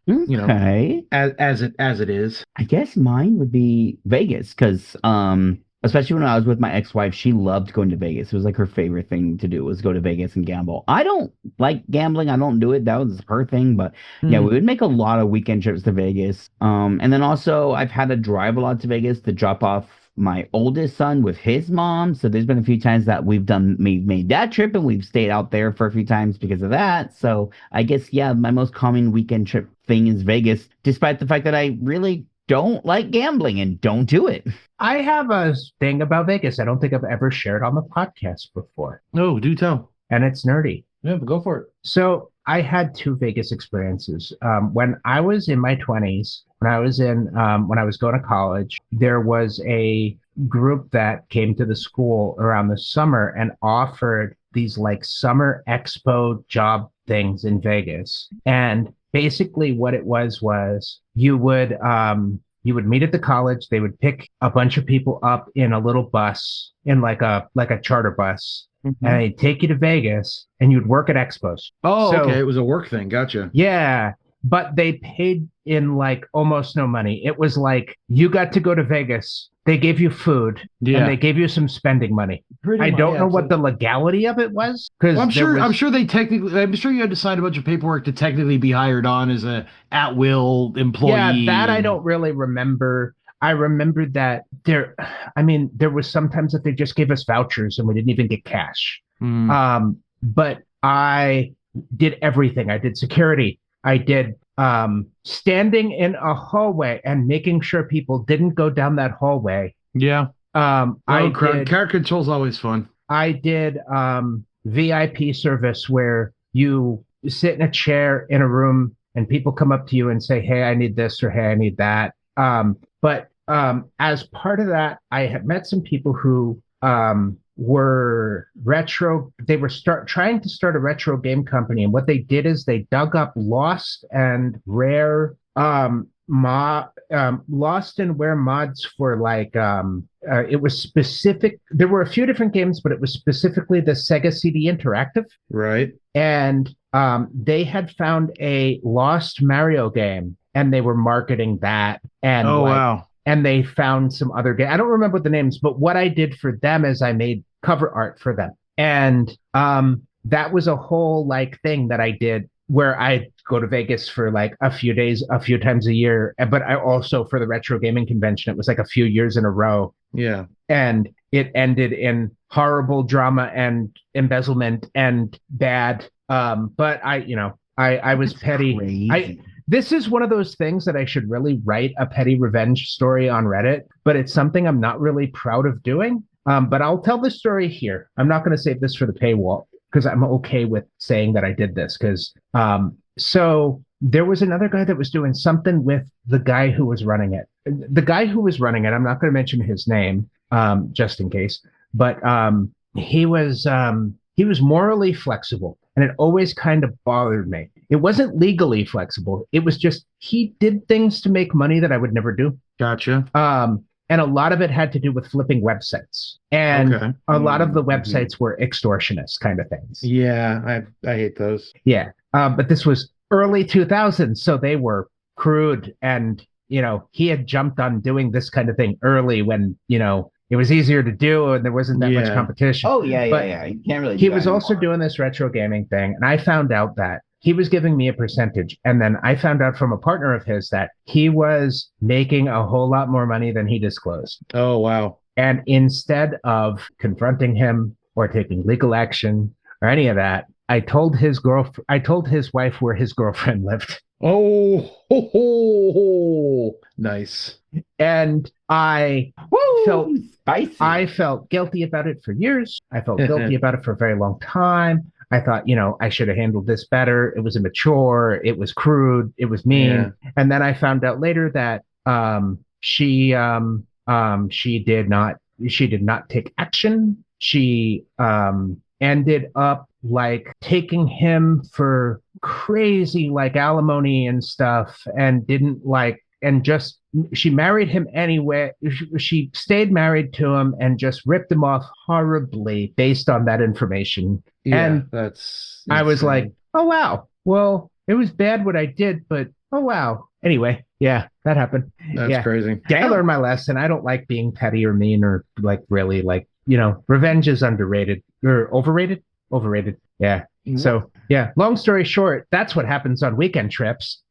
you know, Okay. as it is. I guess mine would be Vegas because especially when I was with my ex-wife, she loved going to Vegas. It was like her favorite thing to do was go to Vegas and gamble. I don't like gambling. I don't do it. That was her thing, but yeah, we Hmm. would make a lot of weekend trips to Vegas. And then also I've had to drive a lot to Vegas to drop off my oldest son with his mom. So there's been a few times that made that trip and we've stayed out there for a few times because of that. So I guess yeah, my most common weekend trip thing is Vegas, despite the fact that I really don't like gambling and don't do it. I have a thing about Vegas I don't think I've ever shared on the podcast before, No, do tell. and it's nerdy. Yeah, but go for it. So I had two Vegas experiences. When I was in my 20s, when I was going to college, there was a group that came to the school around the summer and offered these like summer expo job things in Vegas. And basically what it was you would meet at the college, they would pick a bunch of people up in a little bus, in like a charter bus, and they'd take you to Vegas and you'd work at expos. Oh, So, okay. It was a work thing. Gotcha. yeah, but they paid in like almost no money. It was like you got to go to Vegas. They gave you food and they Yeah. gave you some spending money. Pretty I much. don't Yeah, know what so the legality of it was because well, there I'm was, sure I'm sure you had to sign a bunch of paperwork to technically be hired on as a at will yeah, employee that I and don't really remember. I remember that I mean, there was sometimes that they just gave us vouchers and we didn't even get cash. Hmm. But I did everything. I did security. I did standing in a hallway and making sure people didn't go down that hallway. Yeah. I Oh, did crowd control's always fun. I did VIP service where you sit in a chair in a room and people come up to you and say, "Hey, I need this," or "Hey, I need that." But as part of that, I had met some people who were retro. They were trying to start a retro game company, and what they did is they dug up lost and rare lost and rare mods for like it was specific. There were a few different games, but it was specifically the Sega CD Interactive, Right. and they had found a lost Mario game, and they were marketing that, and Oh, like, wow. and they found some other game. I don't remember what the names, but what I did for them is I made cover art for them, and that was a whole like thing that I did where I go to Vegas for like a few days, a few times a year. But I also for the retro gaming convention, it was like a few years in a row, Yeah. and it ended in horrible drama and embezzlement and bad. But I was petty. Crazy. This is one of those things that I should really write a petty revenge story on Reddit, but it's something I'm not really proud of doing. But I'll tell the story here. I'm not going to save this for the paywall because I'm okay with saying that I did this. Because so there was another guy that was doing something with the guy who was running it. The guy who was running it, I'm not going to mention his name, just in case, but he was morally flexible, and it always kind of bothered me. It wasn't legally flexible. It was just he did things to make money that I would never do. Gotcha. And a lot of it had to do with flipping websites. And Okay. a lot of the Mhm. websites were extortionist kind of things. Yeah, I hate those. Yeah. But this was early 2000s, so they were crude and he had jumped on doing this kind of thing early when, it was easier to do and there wasn't that much competition. Oh, yeah, But yeah. You can't really do he that was also anymore. doing this retro gaming thing. And I found out that he was giving me a percentage. And then I found out from a partner of his that he was making a whole lot more money than he disclosed. Oh, wow. And instead of confronting him or taking legal action or any of that, I told his wife where his girlfriend lived. Oh, ho, ho, ho. Nice. And I Spicy. I felt guilty about it for years. I felt guilty about it for a very long time. I thought, I should have handled this better. It was immature. It was crude. It was mean. Yeah. And then I found out later that she did not take action. She ended up like taking him for crazy like alimony and stuff and didn't like and just she married him anyway. She stayed married to him and just ripped him off horribly based on that information. Yeah, and that's I was insane. like, oh wow, well, it was bad what I did, but oh wow. Anyway, yeah, that happened. That's crazy. I learned my lesson. I don't like being petty or mean or like really like, revenge is underrated or overrated. Overrated. Yeah. So yeah, long story short, that's what happens on weekend trips.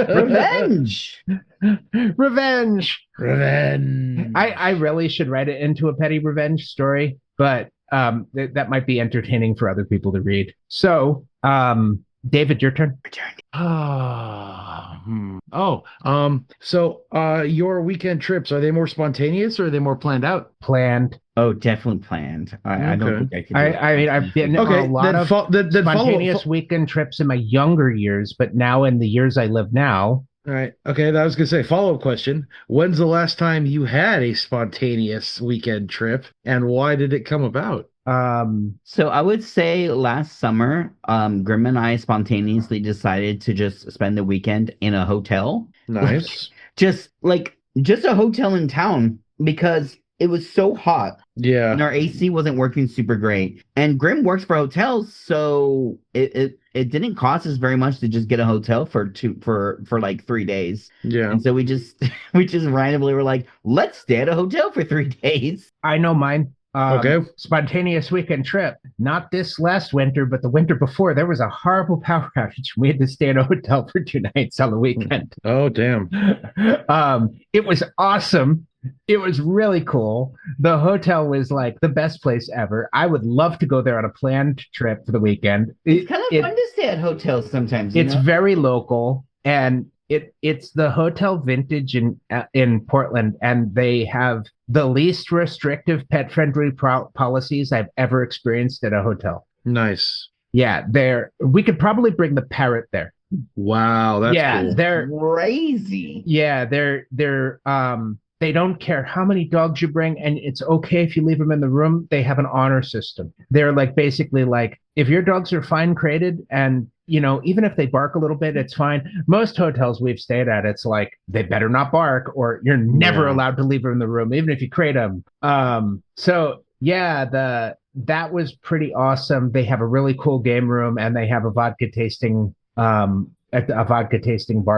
Revenge. Revenge. Revenge. I really should write it into a petty revenge story, but that might be entertaining for other people to read. So, David, your turn. So your weekend trips, are they more spontaneous or are they more planned out? Planned. Oh, definitely planned. I don't think I could. I mean, I've been on a lot of spontaneous weekend trips in my younger years, but now in the years I live now. All right. Okay, I was gonna say follow-up question. When's the last time you had a spontaneous weekend trip and why did it come about? So I would say last summer, Grim and I spontaneously decided to just spend the weekend in a hotel. Nice. Just a hotel in town because it was so hot. Yeah. And our AC wasn't working super great. And Grim works for hotels, so it didn't cost us very much to just get a hotel for like 3 days. Yeah. And so we just randomly were like, let's stay at a hotel for 3 days. I know mine. Okay. Spontaneous weekend trip. Not this last winter, but the winter before. There was a horrible power outage. We had to stay in a hotel for 2 nights on the weekend. Oh, damn. It was awesome. It was really cool. The hotel was like the best place ever. I would love to go there on a planned trip for the weekend. It's kind of fun to stay at hotels sometimes. It's very local, and it's the Hotel Vintage in Portland, and they have the least restrictive pet-friendly policies I've ever experienced at a hotel. Nice. Yeah, we could probably bring the parrot there. Wow, that's cool. They're crazy. Yeah, they don't care how many dogs you bring, and it's okay if you leave them in the room. They have an honor system. They're like basically like if your dogs are fine crated and even if they bark a little bit, it's fine. Most hotels we've stayed at, it's like they better not bark or you're never allowed to leave them in the room, even if you crate them. So yeah, that was pretty awesome. They have a really cool game room and they have a vodka tasting bar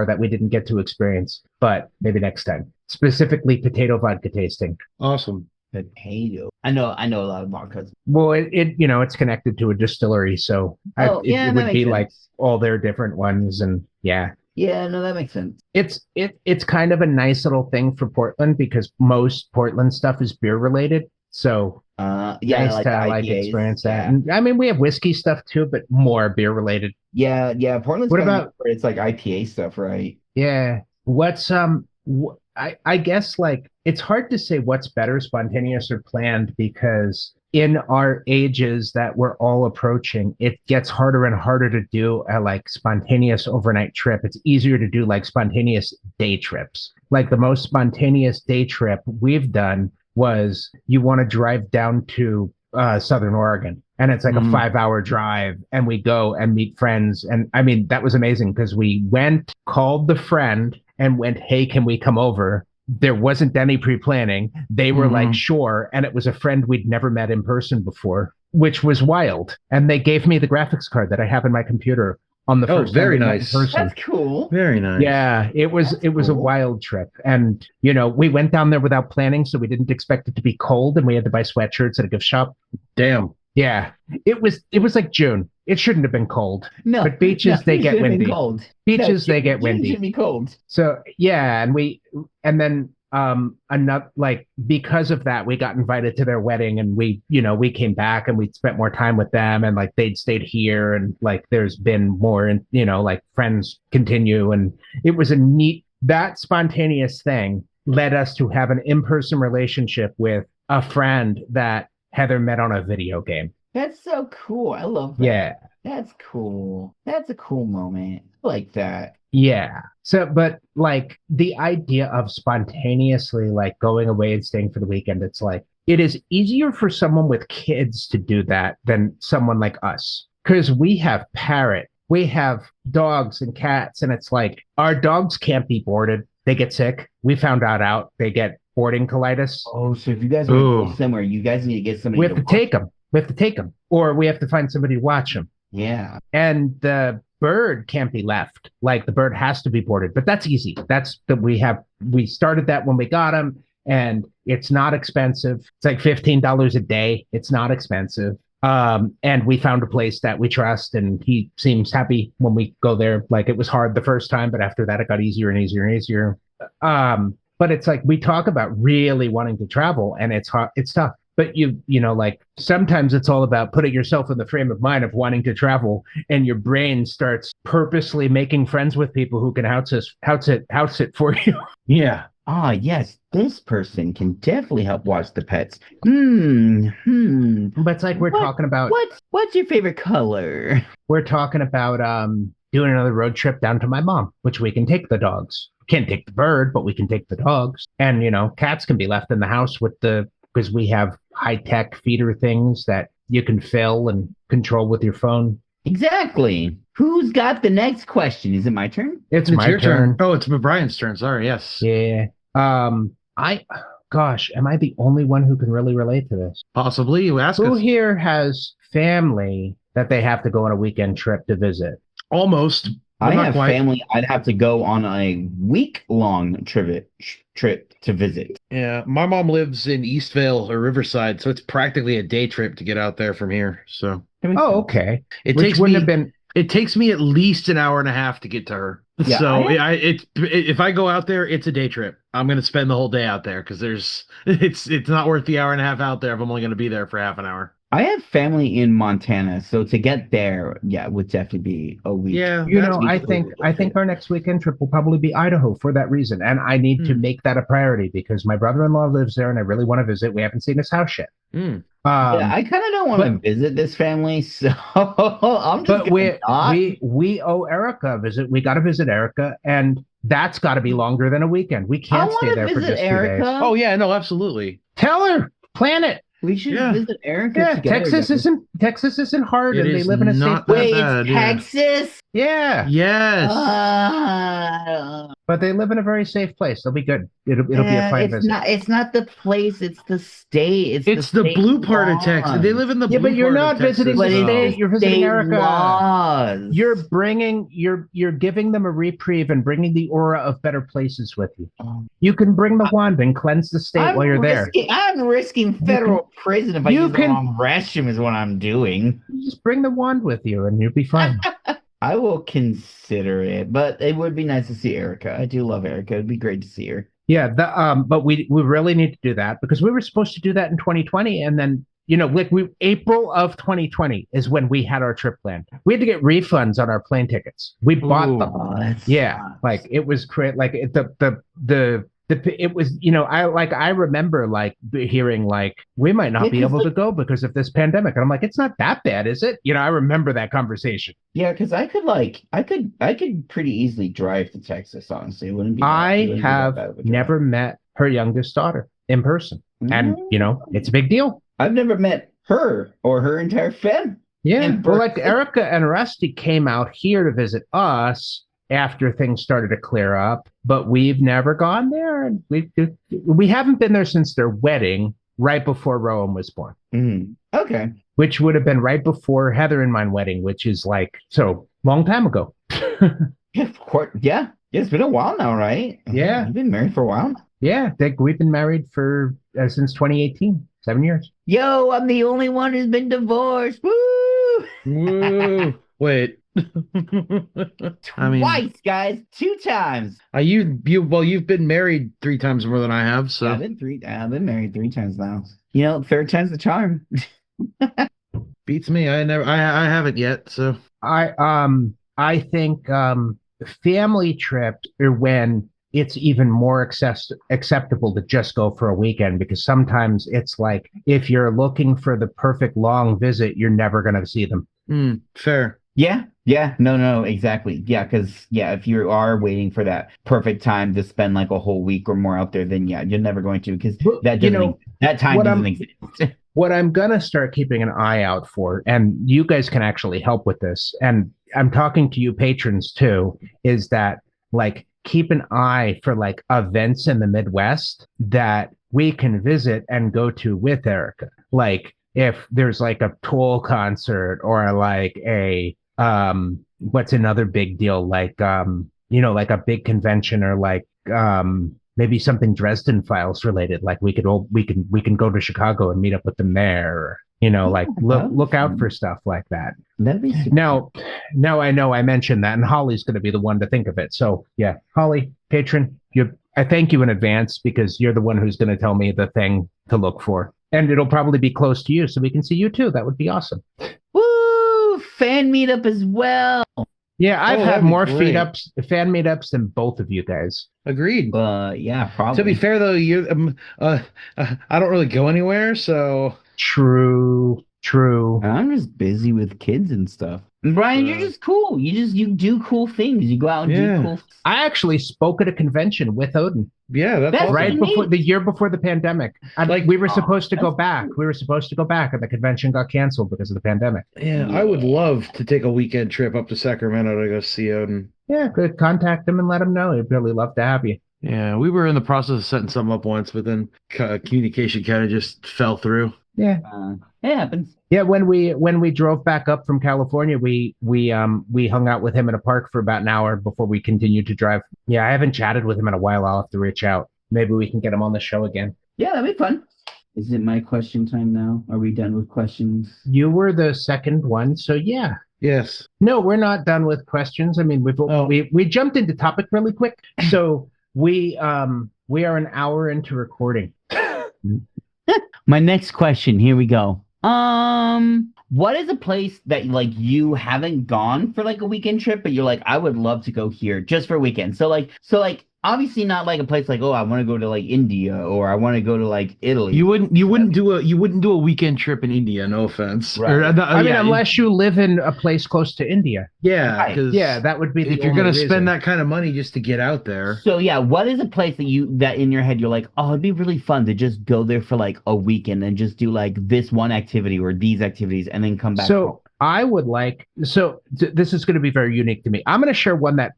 that we didn't get to experience, but maybe next time. Specifically potato vodka tasting. Awesome. Potato. I know a lot of vodkas. Well, it's connected to a distillery, so it would be like all their different ones, and yeah. Yeah, no, that makes sense. It's kind of a nice little thing for Portland because most Portland stuff is beer related. So nice to experience that. And I mean, we have whiskey stuff too, but more beer related. Yeah. Portland's what about it's like IPA stuff, right? Yeah. What's I guess like it's hard to say what's better, spontaneous or planned, because in our ages that we're all approaching, it gets harder and harder to do a like spontaneous overnight trip. It's easier to do like spontaneous day trips. Like the most spontaneous day trip we've done was you want to drive down to Southern Oregon. And it's like a 5-hour drive and we go and meet friends. And I mean, that was amazing because we went, called the friend and went, hey, can we come over? There wasn't any pre-planning. They were like, sure. And it was a friend we'd never met in person before, which was wild. And they gave me the graphics card that I have in my computer on the Oh, first time very we met in nice. person. That's cool. Very nice. Yeah, it was That's a cool. wild trip. And we went down there without planning, so we didn't expect it to be cold, and we had to buy sweatshirts at a gift shop. Damn. Yeah. It was like June. It shouldn't have been cold. No, But beaches, they it get shouldn't have been windy. cold. Beaches, they get June windy. should be cold. So yeah, and then another, like, because of that, we got invited to their wedding, and we came back and we spent more time with them, and like they'd stayed here, and like there's been more, and like friends continue, and it was that spontaneous thing led us to have an in-person relationship with a friend that Heather met on a video game. That's so cool. I love that. Yeah. That's cool. That's a cool moment. I like that. Yeah. So, but like the idea of spontaneously like going away and staying for the weekend, it's like it is easier for someone with kids to do that than someone like us. Because we have we have dogs and cats, and it's like our dogs can't be boarded. They get sick. We found out they get boarding colitis. Oh, so if you guys want to go somewhere, you guys need to get somebody We have to take them. We have to take them, or we have to find somebody to watch them. Yeah. And the bird can't be left. Like the bird has to be boarded, but that's easy. We started that when we got him, and it's not expensive. It's like $15 a day. It's not expensive. And we found a place that we trust, and he seems happy when we go there. Like it was hard the first time, but after that it got easier and easier and easier. But it's like we talk about really wanting to travel, and it's hard, it's tough. But like sometimes it's all about putting yourself in the frame of mind of wanting to travel, and your brain starts purposely making friends with people who can house it for you. Yeah. Ah, yes, this person can definitely help watch the pets. But it's like we're talking about what's your favorite color? We're talking about doing another road trip down to my mom, which we can take the dogs. Can't take the bird, but we can take the dogs. And cats can be left in the house because we have high-tech feeder things that you can fill and control with your phone. Exactly. Who's got the next question? Is it my turn? It's my your turn. Oh, it's Brian's turn. Sorry. Yes. Yeah. Gosh, am I the only one who can really relate to this? Possibly. You ask Who us. here has family that they have to go on a weekend trip to visit? Almost. I have family. I'd have to go on a week-long trip to visit. Yeah, my mom lives in Eastvale or Riverside, so it's practically a day trip to get out there from here. So, okay. It takes me at least an hour and a half to get to her. Yeah, So if I go out there, it's a day trip. I'm going to spend the whole day out there because it's not worth the hour and a half out there if I'm only going to be there for half an hour. I have family in Montana, so to get there, it would definitely be a week. Yeah, I think our next weekend trip will probably be Idaho for that reason, and I need to make that a priority because my brother-in-law lives there, and I really want to visit. We haven't seen his house yet. I kind of don't want to visit this family, so I'm just. But we owe Erica a visit. We got to visit Erica, and that's got to be longer than a weekend. We can't stay there for just 2 days. Oh yeah, no, absolutely. Tell her, plan it. We should visit Erica. Yeah, together. Texas isn't hard, and they live in a safe place. place. Wait, it's Texas? Yeah. Yes. But they live in a very safe place. They'll be good. It'll be a fine visit. It's not the place. It's the state. It's the blue part of Texas. They live in the blue part of Texas. Yeah, but you're not visiting the state. You're visiting Erica. Laws. You're giving them a reprieve and bringing the aura of better places with you. You can bring the wand and cleanse the state while you're there. I'm risking federal prison if I use the wrong restroom is what I'm doing. Just bring the wand with you and you'll be fine. I will consider it, but it would be nice to see Erica. I do love Erica. It'd be great to see her. Yeah, but we really need to do that because we were supposed to do that in 2020, and then April of 2020 is when we had our trip planned. We had to get refunds on our plane tickets. We bought them. Yeah, like it was like it was, I remember like hearing like we might not be able to go because of this pandemic, and I'm like, it's not that bad, is it? I remember that conversation. Yeah, because I could pretty easily drive to Texas. Honestly, it wouldn't be. I have never met her youngest daughter in person, and it's a big deal. I've never met her or her entire family. Yeah, well, like Erica and Rusty came out here to visit us after things started to clear up, but we've never gone there, and we haven't been there since their wedding, right before Rowan was born. Okay, which would have been right before Heather and mine wedding, which is like so long time ago. Yeah, of course. Yeah. It's been a while now, right? Yeah. You've been married for a while. Yeah, Dick, we've been married for since 2018, 7 years. Yo, I'm the only one who's been divorced. Woo! Woo! Wait. I mean, Twice, guys. 2 times. you've been married 3 times more than I have, Yeah, so I've been married 3 times now. You know, third time's the charm. beats me. I haven't yet, so I think family trips are when it's even more acceptable to just go for a weekend, because sometimes it's like if you're looking for the perfect long visit, you're never going to see them. fair. Yeah, no, exactly. Yeah, because if you are waiting for that perfect time to spend like a whole week or more out there, then yeah, you're never going to, because But, that time what doesn't I'm exist. what I'm gonna start keeping an eye out for, and you guys can actually help with this, and I'm talking to you patrons too, is that like keep an eye for like events in the Midwest that we can visit and go to with Erica. Like if there's like a Tool concert or like a what's another big deal, like like a big convention, or like maybe something Dresden Files related. Like we can go to Chicago and meet up with them there. Or, like look out for stuff like that. That'd be super. Now I know I mentioned that, and Holly's going to be the one to think of it. So yeah, Holly, patron, I thank you in advance, because you're the one who's going to tell me the thing to look for, and it'll probably be close to you, so we can see you too. That would be awesome. Woo! Fan meetup as well. Yeah, I've had that'd be more great. fan meetups than both of you guys. Agreed. Yeah, probably. To be fair though, I don't really go anywhere, so True. I'm just busy with kids and stuff. And Brian, you're just cool. You do cool things. You go out and Yeah. do cool. I actually spoke at a convention with Odin yeah, that's That's awesome. right neat. before the year before the pandemic. Like- we were supposed to go that's back. cool. We were supposed to go back, and the convention got canceled because of the pandemic. Yeah, I would love to take a weekend trip up to Sacramento to go see Odin. Yeah, good. Contact him and let him know. He'd really love to have you. Yeah, we were in the process of setting something up once, but then communication kind of just fell through. Yeah. It happens. Yeah, when we drove back up from California, we hung out with him in a park for about an hour before we continued to drive. Yeah, I haven't chatted with him in a while. I'll have to reach out. Maybe we can get him on the show again. Yeah, that'd be fun. Is it my question time now? Are we done with questions? You were the second one, so yeah. Yes. No, we're not done with questions. I mean, we jumped into topic really quick. So we are an hour into recording. My next question. Here we go. What is a place that like you haven't gone for like a weekend trip, but you're like, I would love to go here just for a weekend. So like obviously not like a place like, oh, I want to go to like India, or I want to go to like Italy. You wouldn't do a weekend trip in India, no offense. Right. I mean, unless you live in a place close to India. yeah, Right. 'cause Yeah, that would be the if you're only gonna reason. spend that kind of money just to get out there. So yeah, what is a place that in your head you're like, oh, it'd be really fun to just go there for like a weekend and just do like this one activity or these activities and then come back home? So I would like, this is going to be very unique to me. I'm going to share one that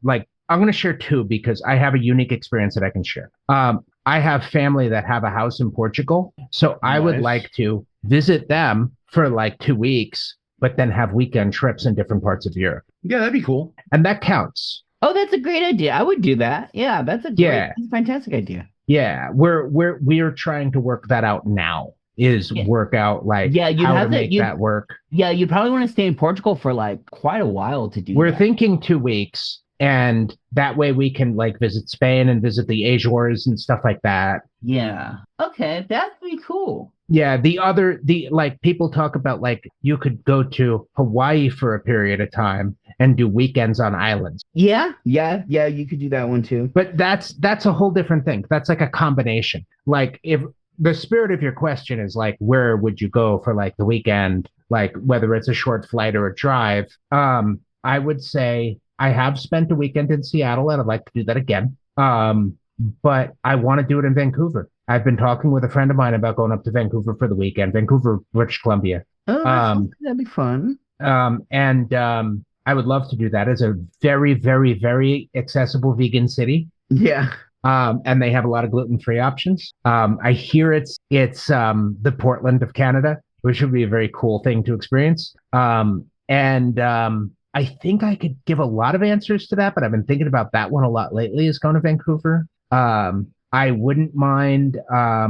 I'm going to share two, because I have a unique experience that I can share. I have family that have a house in Portugal. So I would Nice. like to visit them for like 2 weeks, but then have weekend trips in different parts of Europe. Yeah, that'd be cool. And that counts. Oh, that's a great idea. I would do that. Yeah, that's a fantastic idea. Yeah. We're trying to work that out now. Work out like you'd how have to make that work. Yeah, you'd probably want to stay in Portugal for like quite a while to do We're that. thinking 2 weeks, and that way we can like visit Spain and visit the Azores and stuff like that. Yeah. Okay, that'd be cool. Yeah, the like people talk about like you could go to Hawaii for a period of time and do weekends on islands. Yeah, you could do that one too. But that's a whole different thing. That's like a combination. Like if the spirit of your question is like, where would you go for like the weekend, like whether it's a short flight or a drive, I would say I have spent a weekend in Seattle and I'd like to do that again. But I want to do it in Vancouver. I've been talking with a friend of mine about going up to Vancouver for the weekend, Vancouver, British Columbia. Oh, that'd be fun. And I would love to do that. It's a very, very, very accessible vegan city. Yeah. And they have a lot of gluten-free options. I hear it's the Portland of Canada, which would be a very cool thing to experience. And I think I could give a lot of answers to that, but I've been thinking about that one a lot lately is going to Vancouver. I wouldn't mind I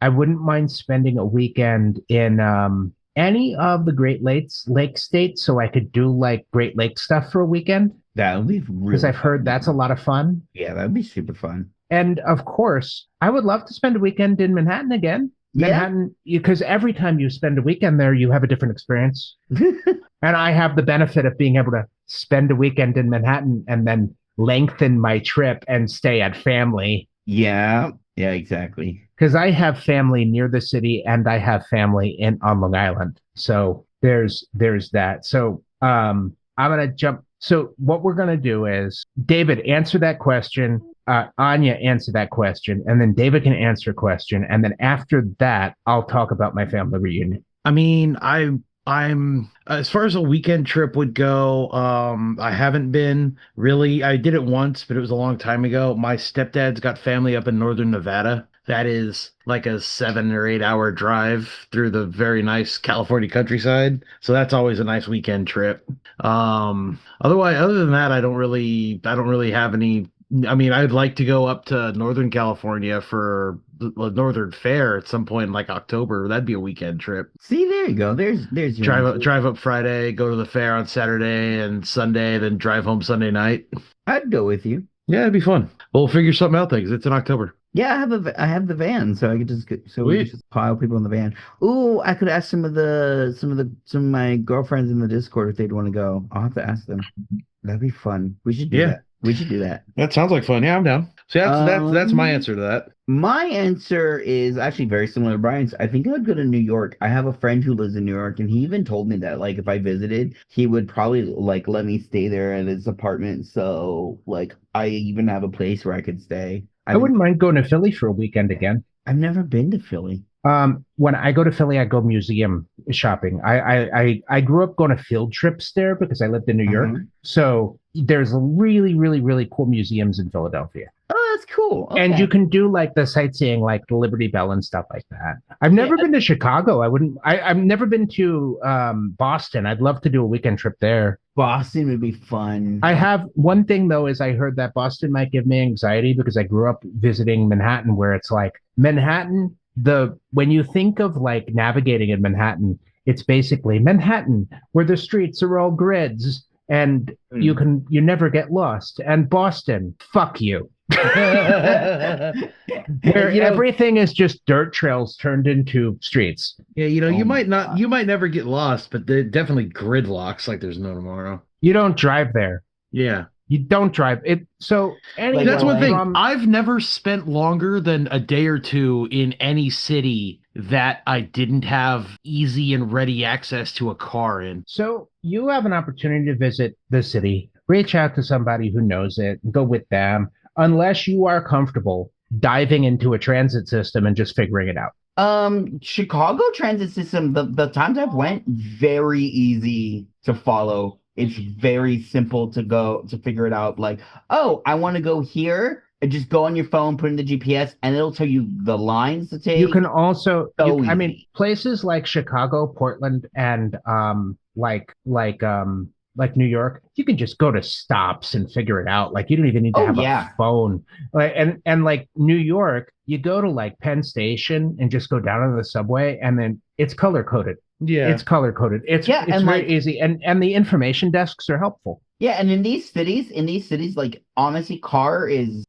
wouldn't mind spending a weekend in any of the Great Lakes lake states so I could do like Great Lake stuff for a weekend That would be because really I've heard fun. that's a lot of fun. Yeah, that'd be super fun. And of course, I would love to spend a weekend in Manhattan again. Yeah. Manhattan, because every time you spend a weekend there, you have a different experience. And I have the benefit of being able to spend a weekend in Manhattan and then lengthen my trip and stay at family. Yeah, yeah, exactly. Because I have family near the city and I have family in on Long Island. So there's that. So I'm gonna jump. So what we're gonna do is David answer that question, Anya answer that question, and then David can answer a question, and then after that, I'll talk about my family reunion. I mean, I'm as far as a weekend trip would go, I haven't been really. I did it once, but it was a long time ago. My stepdad's got family up in northern Nevada. That is like a 7 or 8 hour drive through the very nice California countryside. So that's always a nice weekend trip. Otherwise, other than that, I don't really have any. I mean, I'd like to go up to Northern California for the Northern Fair at some point in like October. That'd be a weekend trip. See, there you go. There's your answer. Drive up Friday, go to the fair on Saturday and Sunday, then drive home Sunday night. I'd go with you. Yeah, it'd be fun. We'll figure something out then, because it's in October. Yeah, I have the van, so I could just so we Sweet. could just pile people in the van. Ooh, I could ask some of my girlfriends in the Discord if they'd want to go. I'll have to ask them. That'd be fun. We should do Yeah. that. We should do that. That sounds like fun. Yeah, I'm down. So that's my Um, answer to that. My answer is actually very similar to Brian's. I think I'd go to New York. I have a friend who lives in New York, and he even told me that like if I visited, he would probably like let me stay there at his apartment. So like I even have a place where I could stay. I wouldn't mind going to Philly for a weekend again. I've never been to Philly. When I go to Philly, I go museum shopping. I grew up going to field trips there because I lived in New York. Uh-huh. So there's really, really, really cool museums in Philadelphia. Oh, that's cool. And Okay. you can do like the sightseeing, like the Liberty Bell and stuff like that. I've never been to Chicago. I've never been to Boston. I'd love to do a weekend trip there. Boston would be fun. I have one thing though, is I heard that Boston might give me anxiety because I grew up visiting Manhattan, where it's like Manhattan, when you think of like navigating in Manhattan, it's basically Manhattan, where the streets are all grids and you never get lost. And Boston, fuck you. Where everything is just dirt trails turned into streets. Yeah, you know, Oh my God. you might never get lost, but they're definitely gridlocks like there's no tomorrow. You don't drive there. Yeah. You don't drive it. So anyway, That's one thing. from- I've never spent longer than a day or two in any city that I didn't have easy and ready access to a car in. So you have an opportunity to visit the city, reach out to somebody who knows it, go with them, unless you are comfortable diving into a transit system and just figuring it out. Chicago transit system, the times I've went, very easy to follow. It's very simple to figure it out. Like, oh, I want to go here, and just go on your phone, put in the GPS, and it'll tell you the lines to take. You can also, So I mean, easy. places like Chicago, Portland, and like New York, you can just go to stops and figure it out. Like you don't even need to Oh, have yeah. a phone. Like and like New York, you go to like Penn Station and just go down to the subway, and then it's color coded. Yeah. It's color coded. It's Yeah, it's and, very like- easy, and the information desks are helpful. Yeah, and in these cities, like honestly, a car is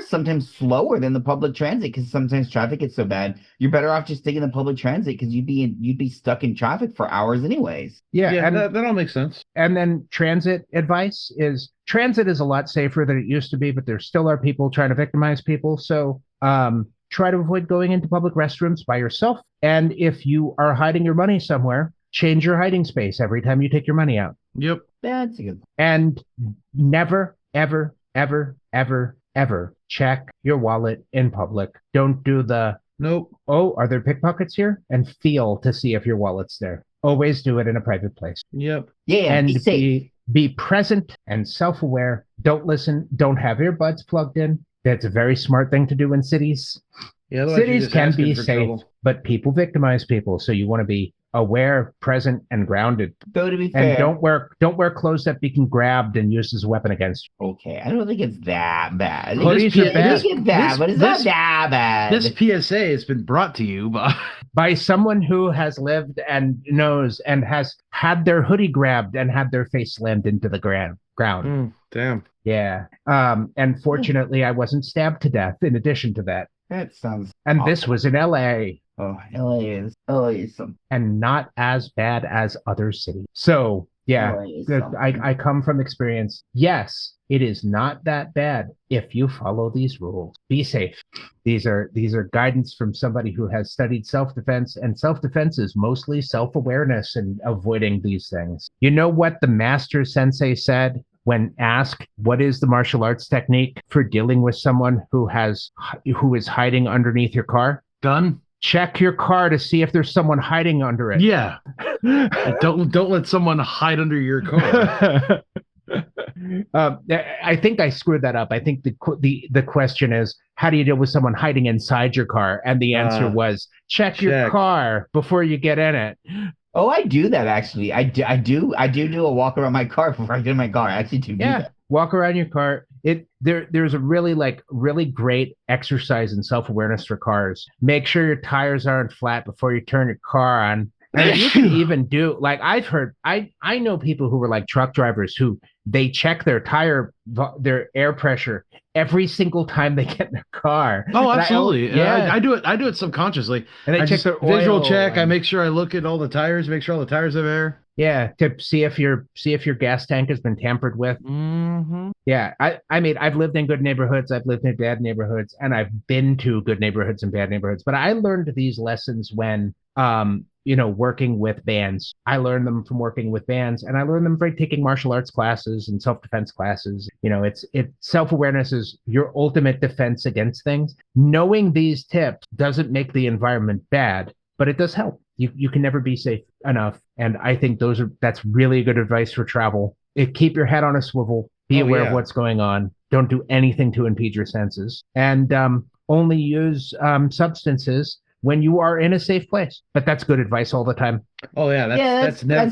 sometimes slower than the public transit because sometimes traffic is so bad. You're better off just taking the public transit because you'd be stuck in traffic for hours anyways. Yeah, Yeah, and that all makes sense. and then transit advice is transit is a lot safer than it used to be, but there still are people trying to victimize people. So try to avoid going into public restrooms by yourself. And if you are hiding your money somewhere, change your hiding space every time you take your money out. Yep. That's a good. And never, ever, ever, ever, ever check your wallet in public. Don't do the, Nope. oh, are there pickpockets here? And feel to see if your wallet's there. Always do it in a private place. Yep. Yeah, And be safe. be present and self-aware. Don't listen. Don't have earbuds plugged in. That's a very smart thing to do in cities. Yeah, otherwise you're Cities just can asking be for safe, trouble. but people victimize people. So you want to be aware, present, and grounded. Though to be And fair, don't wear clothes that can grabbed and used as a weapon against you. okay, I don't think it's that bad. Hoodies are bad. I think it's bad, but it's not that bad. This PSA has been brought to you by someone who has lived and knows and has had their hoodie grabbed and had their face slammed into the ground. Damn. Yeah. And fortunately, I wasn't stabbed to death in addition to that. That sounds And awful. this was in LA. Oh, LA is some. And not as bad as other cities. So, yeah, LA is something. I come from experience. Yes, it is not that bad if you follow these rules. Be safe. These are guidance from somebody who has studied self-defense, and self-defense is mostly self-awareness and avoiding these things. You know what the master sensei said when asked what is the martial arts technique for dealing with someone who is hiding underneath your car? Gun? Check your car to see if there's someone hiding under it. Yeah. Don't let someone hide under your car. I think I screwed that up. I think the question is, how do you deal with someone hiding inside your car? And the answer was check your car before you get in it. Oh, I do that actually. I do a walk around my car before I get in my car. I actually do that. Walk around your car. There's a really great exercise in self-awareness for cars. Make sure your tires aren't flat before you turn your car on. And you can even do, like, I've heard, I know people who were like truck drivers who they check their air pressure every single time they get in their car. Oh, absolutely. I do it subconsciously. And they check their oil visual check. I make sure I look at all the tires, make sure all the tires have air. Yeah, to see if your gas tank has been tampered with. Mm-hmm. Yeah, I mean, I've lived in good neighborhoods, I've lived in bad neighborhoods, and I've been to good neighborhoods and bad neighborhoods. But I learned these lessons when, working with bands. I learned them from working with bands, and I learned them from taking martial arts classes and self-defense classes. Self-awareness is your ultimate defense against things. Knowing these tips doesn't make the environment bad, but it does help. You can never be safe enough. And I think that's really good advice for travel. Keep your head on a swivel. Be aware of what's going on. Don't do anything to impede your senses. And only use substances when you are in a safe place. But that's good advice all the time. Oh yeah, that's never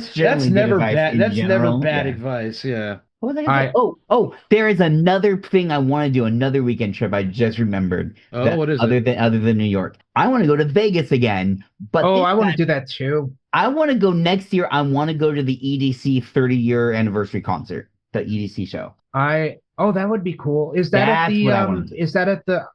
bad. That's never bad advice. Yeah. What was I gonna say? There is another thing I want to do, another weekend trip I just remembered. Oh, what is it? Other than New York. I want to go to Vegas again. But I want to do that too. I want to go next year. I want to go to the EDC 30-year anniversary concert, the EDC show. That would be cool. Is that at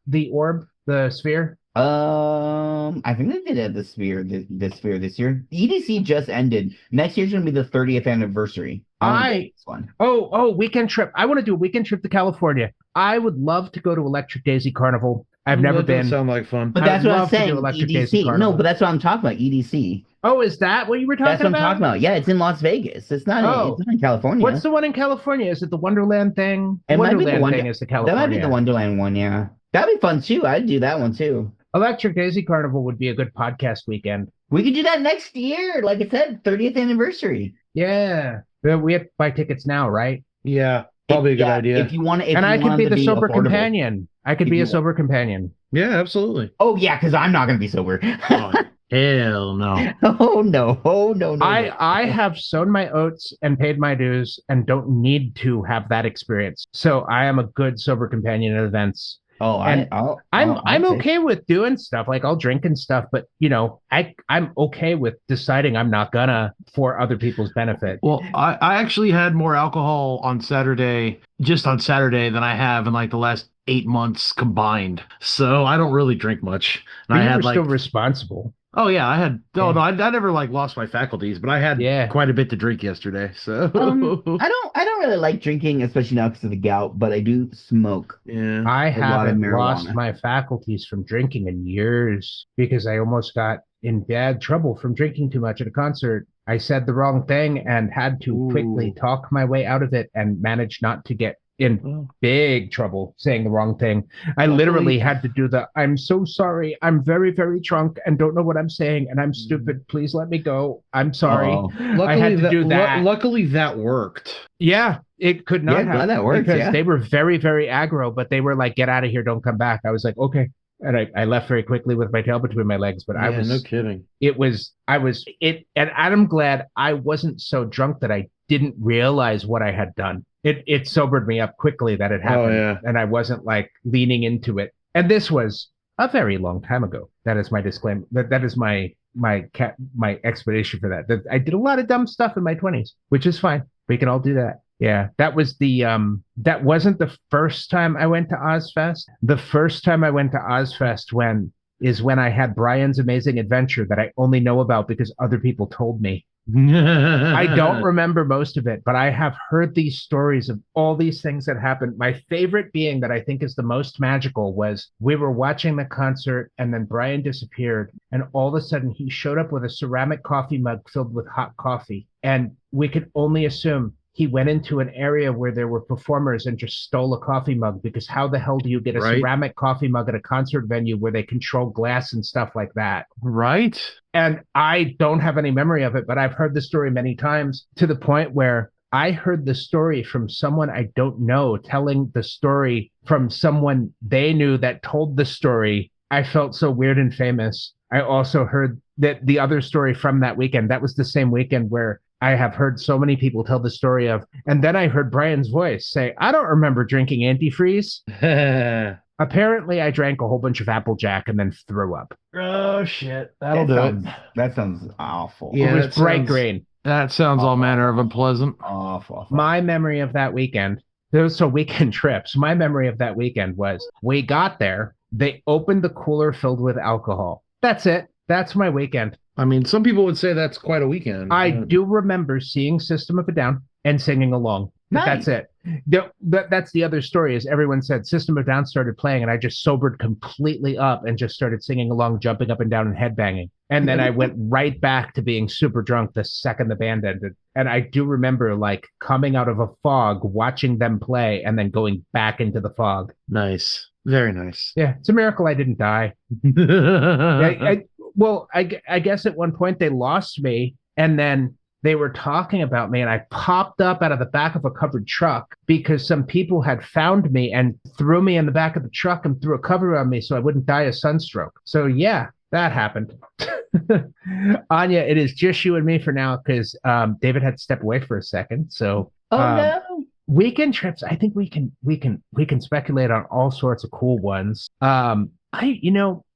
the Orb, the Sphere? I think they did at the Sphere this year. EDC just ended. Next year's gonna be the 30th anniversary. Weekend trip. I want to do a weekend trip to California. I would love to go to Electric Daisy Carnival. I've never been. Sound like fun. But that's what I'm saying. EDC. No, but that's what I'm talking about. EDC. Oh, is that what you were talking about? That's what I'm talking about. Yeah, it's in Las Vegas. It's not in California. What's the one in California? Is it the Wonderland thing? It might be the one thing is the California. That might be the Wonderland one, yeah. That'd be fun too. I'd do that one too. Electric Daisy Carnival would be a good podcast weekend. We could do that next year. Like I said, 30th anniversary. Yeah. We have to buy tickets now, right? Yeah. Probably a good idea. If you want to, and I could be the sober companion. I could be a sober companion. Yeah, absolutely. Oh yeah, because I'm not going to be sober. Oh, hell no. Oh no. I have sown my oats and paid my dues and don't need to have that experience. So I am a good sober companion at events. Oh, and I'm okay with doing stuff, like I'll drink and stuff, but I'm okay with deciding I'm not gonna for other people's benefit. Well, I actually had more alcohol on Saturday than I have in like the last 8 months combined. So I don't really drink much. And I had still responsible. Oh yeah, I never like lost my faculties, but I had quite a bit to drink yesterday. So I don't really like drinking, especially now because of the gout, but I do smoke. Yeah, I haven't lost my faculties from drinking in years because I almost got in bad trouble from drinking too much at a concert. I said the wrong thing and had to quickly talk my way out of it and managed not to get in big trouble saying the wrong thing. I literally had to do I'm so sorry. I'm very, very drunk and don't know what I'm saying and I'm stupid. Please let me go. I'm sorry. Luckily, I had to do that. Luckily that worked. Yeah, it could not have. Glad that worked, because they were very, very aggro, but they were like, get out of here. Don't come back. I was like, okay. and I left very quickly with my tail between my legs. But Yeah, no kidding. And I'm glad I wasn't so drunk that I didn't realize what I had done. It sobered me up quickly that it Oh, happened, yeah. and I wasn't like leaning into it. And this was a very long time ago. That is my disclaimer. That is my explanation for that. That I did a lot of dumb stuff in my 20s, which is fine. We can all do that. Yeah, that wasn't the first time I went to Ozfest. The first time I went to Ozfest when I had Brian's Amazing Adventure that I only know about because other people told me. I don't remember most of it, but I have heard these stories of all these things that happened. My favorite being that I think is the most magical was we were watching the concert and then Brian disappeared, and all of a sudden he showed up with a ceramic coffee mug filled with hot coffee. And we could only assume he went into an area where there were performers and just stole a coffee mug, because how the hell do you get a Right. ceramic coffee mug at a concert venue where they control glass and stuff like that? Right? And I don't have any memory of it, but I've heard the story many times, to the point where I heard the story from someone I don't know telling the story from someone they knew that told the story. I felt so weird and famous. I also heard that the other story from that weekend, that was the same weekend where I have heard so many people tell the story of, and then I heard Brian's voice say, I don't remember drinking antifreeze. Apparently, I drank a whole bunch of Applejack and then threw up. Oh shit. That'll do it. That sounds awful. Yeah, It was that bright sounds- green. That sounds all manner of unpleasant. Awful. My memory of that weekend, those are weekend trips. My memory of that weekend was we got there, they opened the cooler filled with alcohol. That's it. That's my weekend. I mean, some people would say that's quite a weekend. I do remember seeing System of a Down and singing along. But Nice. that's it. That's the other story, is everyone said System of a Down started playing and I just sobered completely up and just started singing along, jumping up and down and headbanging. And then I went right back to being super drunk the second the band ended. And I do remember like coming out of a fog, watching them play, and then going back into the fog. Nice. Very nice. Yeah, it's a miracle I didn't die. I guess at one point they lost me, and then they were talking about me, and I popped up out of the back of a covered truck because some people had found me and threw me in the back of the truck and threw a cover on me so I wouldn't die of sunstroke. So yeah, that happened. Anya, it is just you and me for now because David had to step away for a second. So No. weekend trips, I think we can speculate on all sorts of cool ones.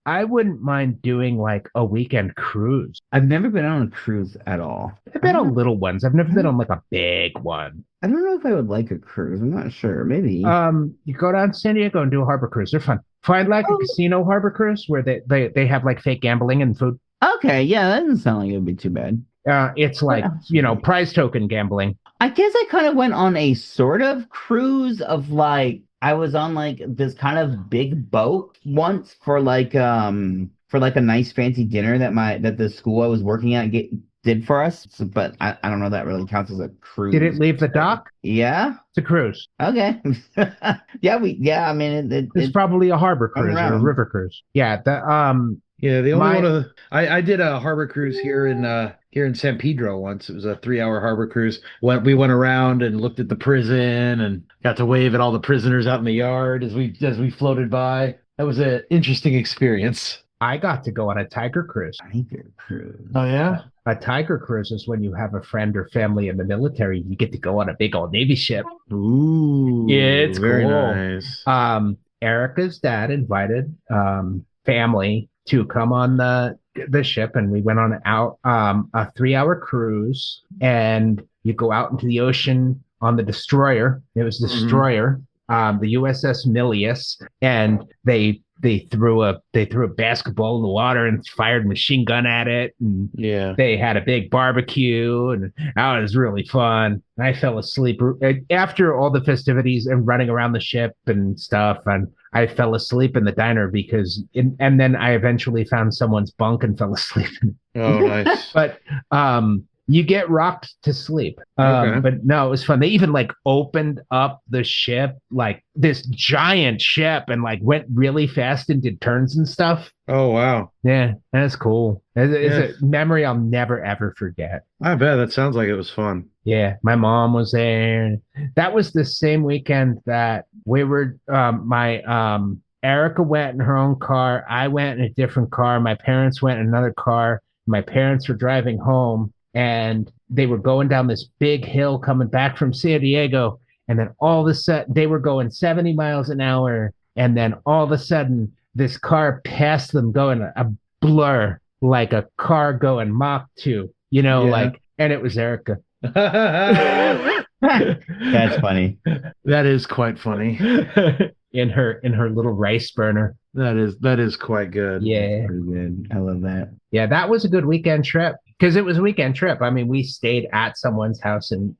I wouldn't mind doing like a weekend cruise. I've never been on a cruise at all. I've been on little ones. I've never been on like a big one. I don't know if I would like a cruise. I'm not sure. Maybe. You go down to San Diego and do a harbor cruise. They're fun. Find like a casino harbor cruise where they have like fake gambling and food. Okay, yeah, that doesn't sound like it would be too bad. It's like, prize token gambling. I guess I kind of went on a sort of cruise of like, I was on like this kind of big boat once for like a nice fancy dinner that the school I was working at did for us. So, but I don't know if that really counts as a cruise. Did it leave the dock? Yeah. It's a cruise. Okay. I mean It's probably a harbor cruise or a around. river cruise. Yeah. Yeah, the only one of the I did a harbor cruise here in San Pedro once. It was a 3-hour harbor cruise. We went around and looked at the prison and got to wave at all the prisoners out in the yard as we floated by. That was an interesting experience. I got to go on a tiger cruise. Tiger cruise. Oh yeah? A tiger cruise is when you have a friend or family in the military. You get to go on a big old Navy ship. Ooh. It's very cool. nice. Erica's dad invited family to come on the ship, and we went on a 3-hour cruise, and you go out into the ocean on the destroyer. It was the destroyer, the USS Milius, and they threw a basketball in the water and fired a machine gun at it, and Yeah. they had a big barbecue, and that was really fun. I fell asleep after all the festivities and running around the ship and stuff, and I fell asleep in the diner and then I eventually found someone's bunk and fell asleep. Oh, nice. But you get rocked to sleep. Okay. But no, it was fun. They even like opened up the ship, like this giant ship, and like went really fast and did turns and stuff. Oh, wow. Yeah, that's cool. It's a memory I'll never ever forget. I bet that sounds like it was fun. Yeah, my mom was there. That was the same weekend that we were Erica went in her own car. I went in a different car. My parents went in another car. My parents were driving home and they were going down this big hill coming back from San Diego. And then all of a sudden, they were going 70 miles an hour. And then all of a sudden, this car passed them going a blur, like a car going Mach 2, like, and it was Erica. That's funny. That is quite funny. in her little rice burner. That is quite good. Yeah. Pretty good. I love that. Yeah, that was a good weekend trip because it was a weekend trip. I mean, we stayed at someone's house in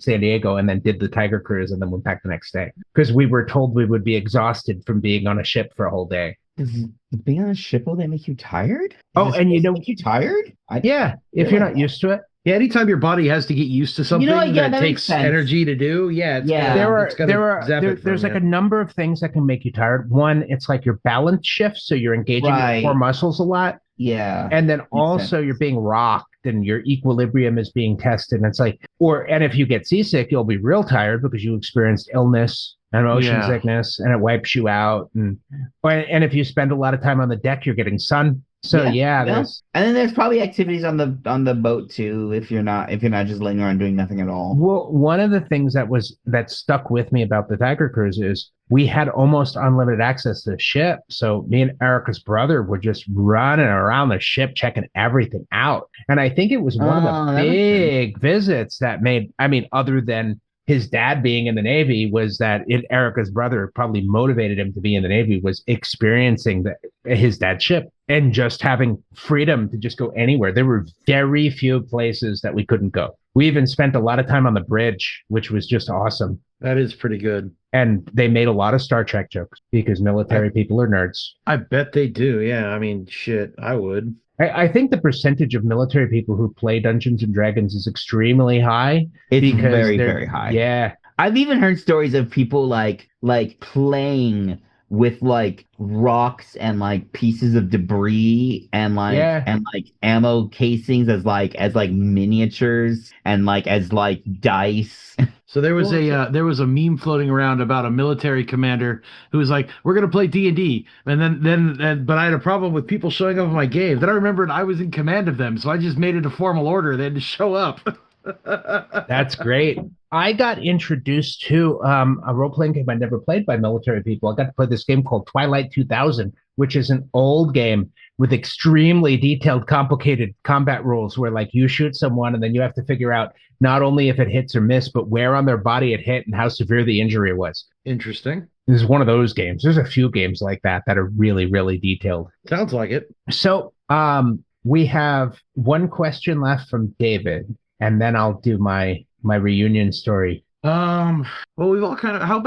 San Diego and then did the Tiger Cruise and then went back the next day because we were told we would be exhausted from being on a ship for a whole day. Does being on a ship will that make you tired? And make you tired? Yeah, if you're not used to it. Yeah, anytime your body has to get used to something that takes energy to do, there's like a number of things that can make you tired. One, it's like your balance shifts, so you're engaging your core muscles a lot. Yeah. And then also you're being rocked and your equilibrium is being tested. And it's like, and if you get seasick, you'll be real tired because you experienced illness and motion sickness and it wipes you out. And if you spend a lot of time on the deck, you're getting sun. So and then there's probably activities on the boat too if you're not just laying around doing nothing at all. Well, one of the things that stuck with me about the Tiger Cruise is we had almost unlimited access to the ship. So me and Erica's brother were just running around the ship checking everything out. And I think it was one of the big visits that made, other than his dad being in the Navy, was that Erica's brother probably motivated him to be in the Navy was experiencing his dad's ship and just having freedom to just go anywhere. There were very few places that we couldn't go. We even spent a lot of time on the bridge, which was just awesome. That is pretty good. And they made a lot of Star Trek jokes because military people are nerds. I bet they do. Yeah. I mean, shit, I would. I think the percentage of military people who play Dungeons and Dragons is extremely high. It's very, very high. Yeah. I've even heard stories of people like playing with like rocks and like pieces of debris and ammo casings as miniatures and as dice. So there was a meme floating around about a military commander who was like, "We're gonna play D&D," and but I had a problem with people showing up in my game. Then I remembered I was in command of them, so I just made it a formal order. They had to show up. That's great. I got introduced to a role-playing game I never played by military people. I got to play this game called Twilight 2000, which is an old game with extremely detailed, complicated combat rules where you shoot someone and then you have to figure out not only if it hits or miss, but where on their body it hit and how severe the injury was. Interesting. This is one of those games. There's a few games like that are really, really detailed. Sounds like it. So we have one question left from David, and then I'll do my reunion story. Well, we've all talked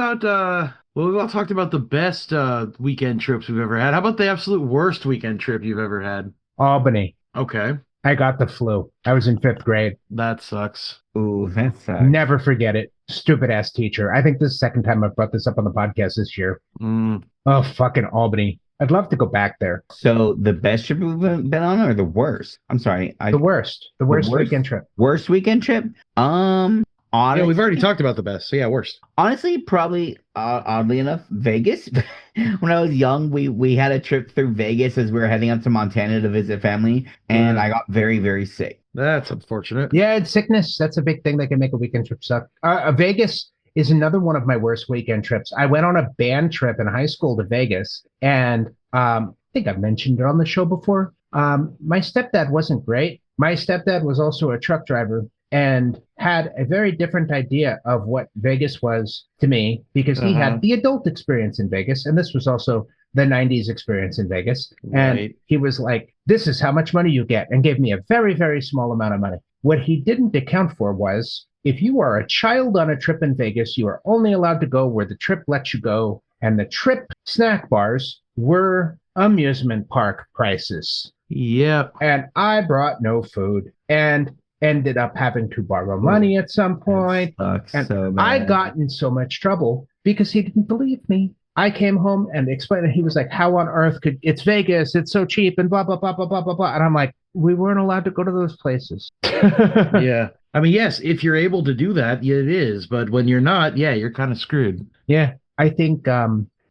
about the best weekend trips we've ever had. How about the absolute worst weekend trip you've ever had? Albany. Okay. I got the flu. I was in 5th grade. That sucks. Ooh, that sucks. Never forget it. Stupid ass teacher. I think this is the second time I've brought this up on the podcast this year. Oh, fucking Albany. I'd love to go back there. So the best trip we've been on or the worst? I'm sorry. The worst. The worst weekend trip. Worst weekend trip? Honestly, yeah, we've already talked about the best. So yeah, worst. Honestly, probably oddly enough, Vegas. When I was young, we had a trip through Vegas as we were heading up to Montana to visit family, and I got very, very sick. That's unfortunate. Yeah, it's sickness. That's a big thing that can make a weekend trip suck. Vegas is another one of my worst weekend trips. I went on a band trip in high school to Vegas, and I think I've mentioned it on the show before. My stepdad wasn't great. My stepdad was also a truck driver and had a very different idea of what Vegas was to me because he had the adult experience in Vegas. And this was also the 90s experience in Vegas. And he was like, this is how much money you get, and gave me a very, very small amount of money. What he didn't account for was if you are a child on a trip in Vegas, you are only allowed to go where the trip lets you go. And the trip snack bars were amusement park prices. Yep. And I brought no food and ended up having to borrow money at some point. And so bad. I got in so much trouble because he didn't believe me. I came home and explained it. He was like, how on earth it's Vegas, it's so cheap and blah, blah, blah, blah, blah, blah, blah. And I'm like, we weren't allowed to go to those places. Yeah. I mean, yes, if you're able to do that, it is. But when you're not, yeah, you're kind of screwed. Yeah. I think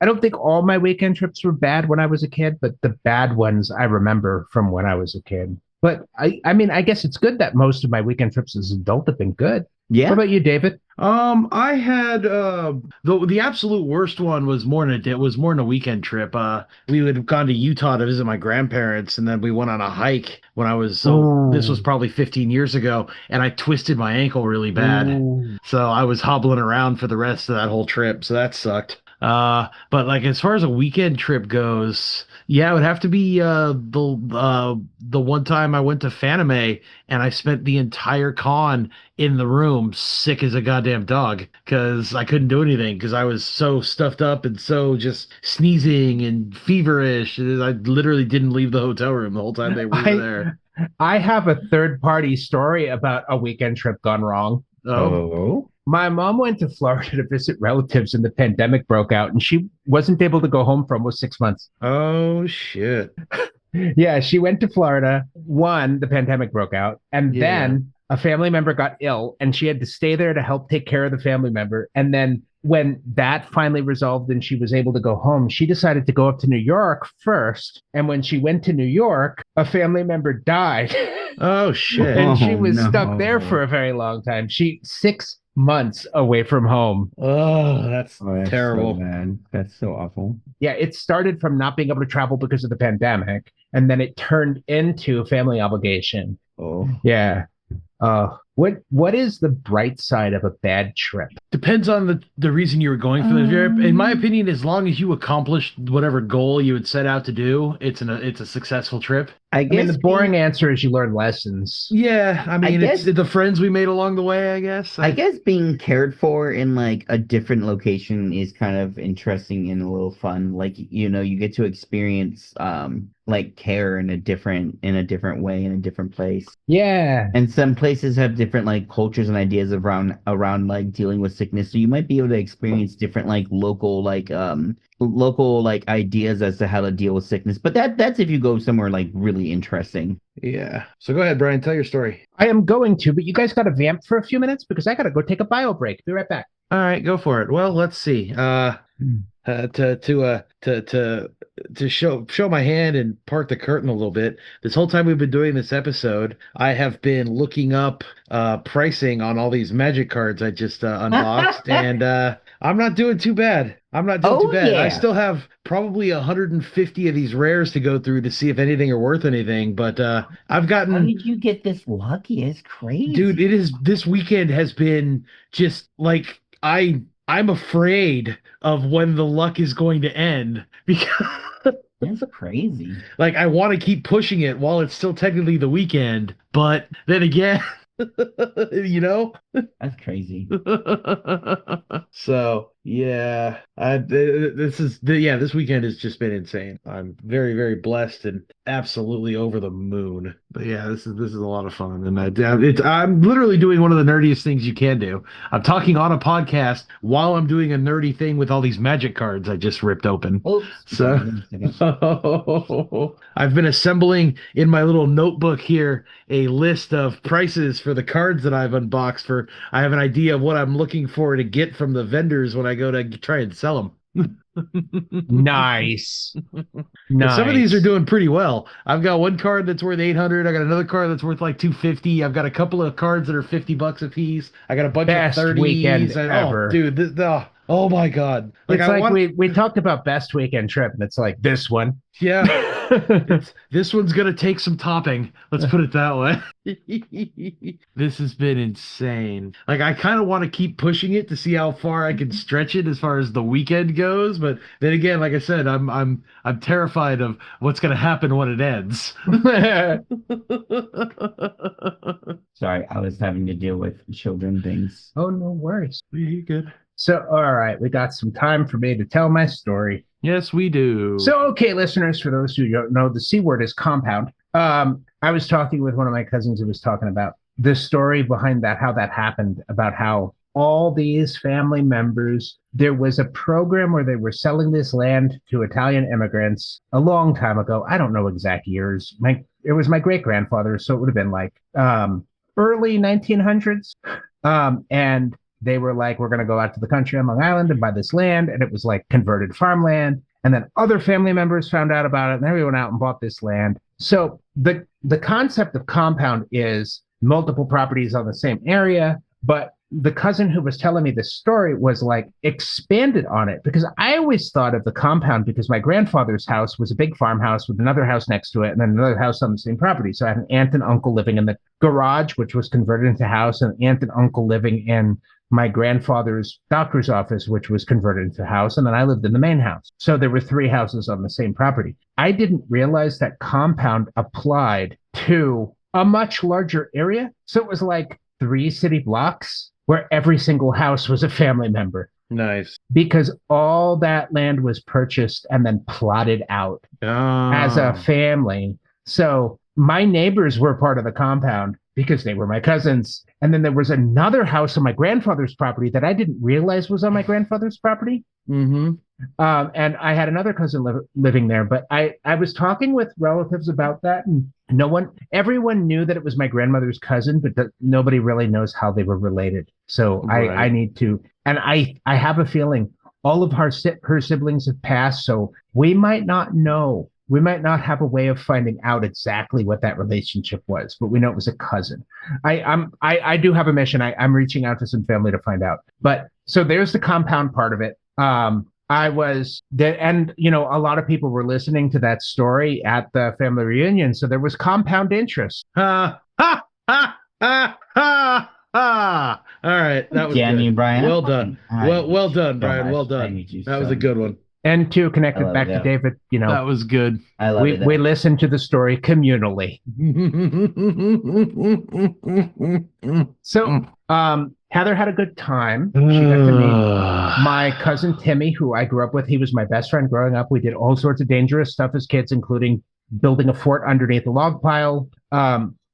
I don't think all my weekend trips were bad when I was a kid, but the bad ones I remember from when I was a kid. But I mean, I guess it's good that most of my weekend trips as an adult have been good. What Yeah. about you, David? I had the absolute worst one was more than a weekend trip. We would have gone to Utah to visit my grandparents, and then we went on a hike when I was this was Ooh. probably 15 years ago, and I twisted my ankle really bad. Ooh. So I was hobbling around for the rest of that whole trip, so that sucked. But like as far as a weekend trip goes, yeah, it would have to be the one time I went to Fanime and I spent the entire con in the room sick as a goddamn dog because I couldn't do anything because I was so stuffed up and so just sneezing and feverish. I literally didn't leave the hotel room the whole time we were I there. I have a third party story about a weekend trip gone wrong. Oh, Oh. My mom went to Florida to visit relatives and the pandemic broke out and she wasn't able to go home for almost 6 months. oh shit. Yeah, she went to Florida. One, the pandemic broke out, and Yeah. then a family member got ill, and she had to stay there to help take care of the family member. And then when that finally resolved and she was able to go home, she decided to go up to New York first. And when she went to New York, a family member died. Oh shit. And she Oh, was stuck there no. for a very long time. 6 months away from home. Oh, that's Oh, that's terrible. so bad. That's so awful. Yeah, it started from not being able to travel because of the pandemic, and then it turned into a family obligation. Oh. Yeah. What is the bright side of a bad trip? Depends on the reason you were going for the trip. In my opinion, as long as you accomplished whatever goal you had set out to do, it's a successful trip. I I mean, guess the boring answer is you learn lessons. Yeah, I mean, guess- it's the friends we made along the way, I guess. I guess being cared for in like a different location is kind of interesting and a little fun. Like, you get to experience like care in a different way in a different place. Yeah. And some places have different like cultures and ideas around like dealing with sickness. So you might be able to experience different like local like ideas as to how to deal with sickness. But that's if you go somewhere like really interesting. Yeah. So go ahead, Brian, tell your story. I am going to, but you guys got to vamp for a few minutes because I got to go take a bio break. Be right back. All right, go for it. Well, let's see. To show my hand and part the curtain a little bit. This whole time we've been doing this episode, I have been looking up pricing on all these magic cards I just unboxed, and I'm not doing too bad. I'm not doing Oh, too bad. yeah. I still have probably 150 of these rares to go through to see if anything are worth anything, but I've How gotten did you get this lucky? It's crazy. dude, this weekend has been just like I'm afraid of when the luck is going to end because That's crazy. like I want to keep pushing it while it's still technically the weekend, but then again, you know? That's crazy. So yeah, this weekend has just been insane. I'm very, very blessed and absolutely over the moon. But yeah, this is a lot of fun, and I'm literally doing one of the nerdiest things you can do. I'm talking on a podcast while I'm doing a nerdy thing with all these magic cards I just ripped open. Oops. So I've been assembling in my little notebook here a list of prices for the cards that I've unboxed for. I have an idea of what I'm looking for to get from the vendors when I go to try and sell them. Nice. Nice. Some of these are doing pretty well. I've got one card that's worth 800. I got another card that's worth like 250. I've got a couple of cards that are $50 a piece. I got a bunch Best of 30s. weekend and, ever. Oh, dude, oh my God. It's I like we talked about best weekend trip, and it's like this one. Yeah. This one's gonna take some topping. Let's put it that way. This has been insane. Like I kind of want to keep pushing it to see how far I can stretch it as far as the weekend goes, but then again, like I said, I'm terrified of what's gonna happen when it ends. Sorry, I was having to deal with children things. Oh, no worries. You good? So, all right, we got some time for me to tell my story. Yes, we do. So, okay, listeners, for those who don't know, the C word is compound. I was talking with one of my cousins who was talking about the story behind that, how that happened, about how all these family members, there was a program where they were selling this land to Italian immigrants a long time ago. I don't know exact years. It was my great grandfather, so it would have been like early 1900s. And they were like, we're going to go out to the country on Long Island and buy this land. And it was like converted farmland. And then other family members found out about it and they went out and bought this land. So the concept of compound is multiple properties on the same area, but the cousin who was telling me this story was like expanded on it, because I always thought of the compound because my grandfather's house was a big farmhouse with another house next to it and then another house on the same property. So I had an aunt and uncle living in the garage, which was converted into a house, and an aunt and uncle living in my grandfather's doctor's office, which was converted into a house. And then I lived in the main house. So there were 3 houses on the same property. I didn't realize that compound applied to a much larger area. So it was like 3 city blocks where every single house was a family member. Nice. Because all that land was purchased and then plotted out as a family. So my neighbors were part of the compound because they were my cousins. And then there was another house on my grandfather's property that I didn't realize was on my grandfather's property. Mm-hmm. And I had another cousin living there, but I was talking with relatives about that, and everyone knew that it was my grandmother's cousin, but nobody really knows how they were related. So Right. I need to, and I have a feeling all of her siblings have passed, so we might not know. We might not have a way of finding out exactly what that relationship was, but we know it was a cousin. I do have a mission. I'm reaching out to some family to find out. But so there's the compound part of it. And a lot of people were listening to that story at the family reunion, so there was compound interest. Ha ha ha ha ha ha! All right, that was Damn good. you, Brian. Well done. Well done, Brian. Well I done. need you That was so a good one. And to connect I it love back it, to yeah. David, That was good. I love it. we listened to the story communally. So Heather had a good time. She got to meet my cousin Timmy, who I grew up with. He was my best friend growing up. We did all sorts of dangerous stuff as kids, including building a fort underneath a log pile.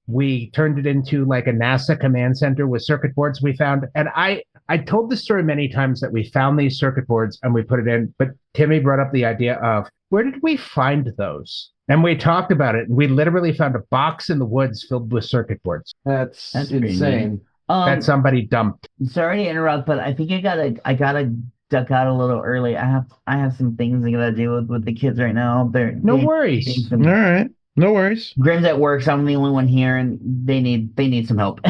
We turned it into like a NASA command center with circuit boards we found. And I told the story many times that we found these circuit boards and we put it in, but Timmy brought up the idea of, where did we find those? And we talked about it. And we literally found a box in the woods filled with circuit boards That's pretty insane. that somebody dumped. Sorry to interrupt, but I think I gotta duck out a little early. I have some things I gotta deal with the kids right now. No worries. All right. No worries. Grim's at work, so I'm the only one here, and they need some help.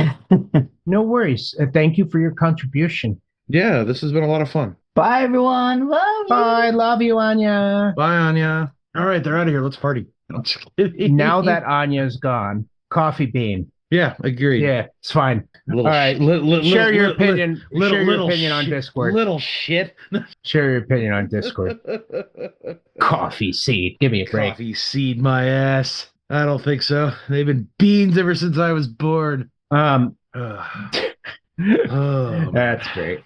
No worries. Thank you for your contribution. Yeah, this has been a lot of fun. Bye, everyone. Love you. Bye. Love you, Anya. Bye, Anya. All right, they're out of here. Let's party. I'm just kidding. Now that Anya's gone, coffee bean. Yeah, agreed. Yeah, it's fine. Little All right. Share your opinion. Share your opinion on Discord. Little shit. Share your opinion on Discord. Coffee seed. Give me a break. Coffee seed my ass. I don't think so. They've been beans ever since I was born. Ugh. Oh, That's great.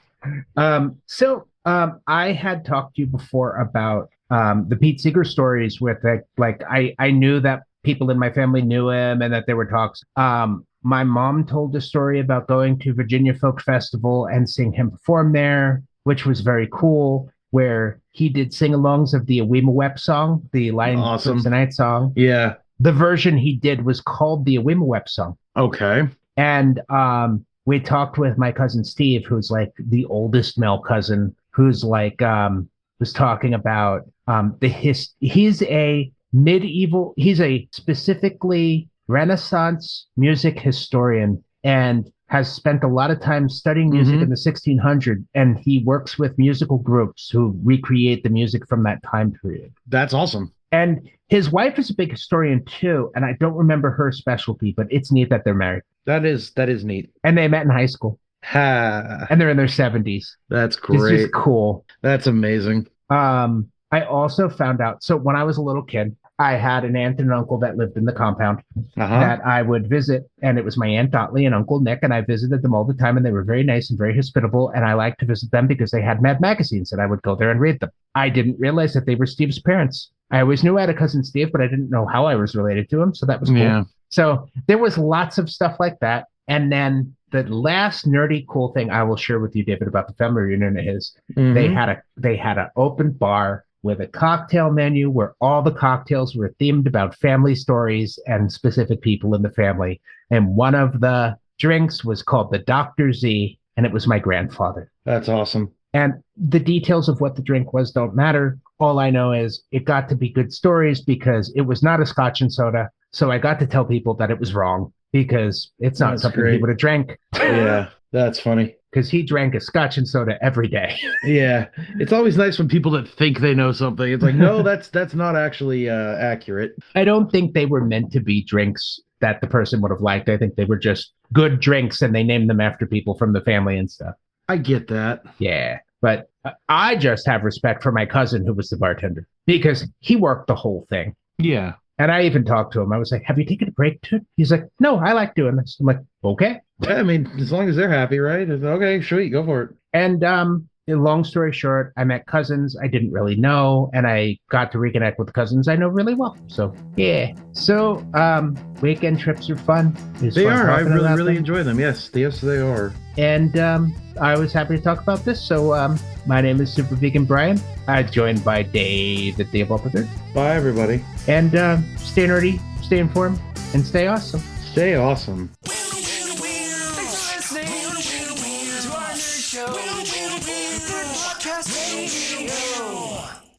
I had talked to you before about the Pete Seeger stories with I knew that people in my family knew him and that there were talks. My mom told a story about going to Virginia Folk Festival and seeing him perform there, which was very cool, where he did sing-alongs of the Awimawep song, the Lion Awesome. Clips the Night song. yeah. The version he did was called the Awimawep song. Okay. And we talked with my cousin Steve, who's like the oldest male cousin, who's like was talking about he's a specifically Renaissance music historian and has spent a lot of time studying music in the 1600s, and he works with musical groups who recreate the music from that time period. That's awesome. And his wife is a big historian too, and I don't remember her specialty, but it's neat that they're married. That is neat. And they met in high school, Ha. and they're in their 70s. That's It's great. just cool. That's amazing. I also found out, so when I was a little kid, I had an aunt and an uncle that lived in the compound that I would visit, and it was my Aunt Dotley and Uncle Nick, and I visited them all the time, and they were very nice and very hospitable, and I liked to visit them because they had Mad magazines, and I would go there and read them. I didn't realize that they were Steve's parents. I always knew I had a cousin Steve, but I didn't know how I was related to him, so that was cool. Yeah. So there was lots of stuff like that, and then the last nerdy cool thing I will share with you, David, about the family reunion is they had an open bar with a cocktail menu where all the cocktails were themed about family stories and specific people in the family. And one of the drinks was called the Dr. Z, and it was my grandfather. That's awesome. And the details of what the drink was don't matter. All I know is it got to be good stories because it was not a scotch and soda. So I got to tell people that it was wrong because it's not That's something great. he would have drank. Yeah, that's funny. Because he drank a scotch and soda every day. Yeah, it's always nice when people that think they know something. It's like, no, that's not actually accurate. I don't think they were meant to be drinks that the person would have liked. I think they were just good drinks and they named them after people from the family and stuff. I get that. Yeah. But I just have respect for my cousin who was the bartender because he worked the whole thing. Yeah. And I even talked to him. I was like, have you taken a break too? He's like, no, I like doing this. I'm like, okay. Yeah, I mean, as long as they're happy, right? It's, okay, sweet, go for it. And long story short, I met cousins I didn't really know, and I got to reconnect with cousins I know really well. So yeah. So weekend trips are fun. It's They fun are. I talking about really them. enjoy them. Yes, yes, they are. And I was happy to talk about this. So my name is Super Vegan Brian. I'm joined by Dave at Dave Upper. Bye, everybody. And stay nerdy, stay informed, and stay awesome. Stay awesome. Thanks for listening to our nerd show. Podcast Radio.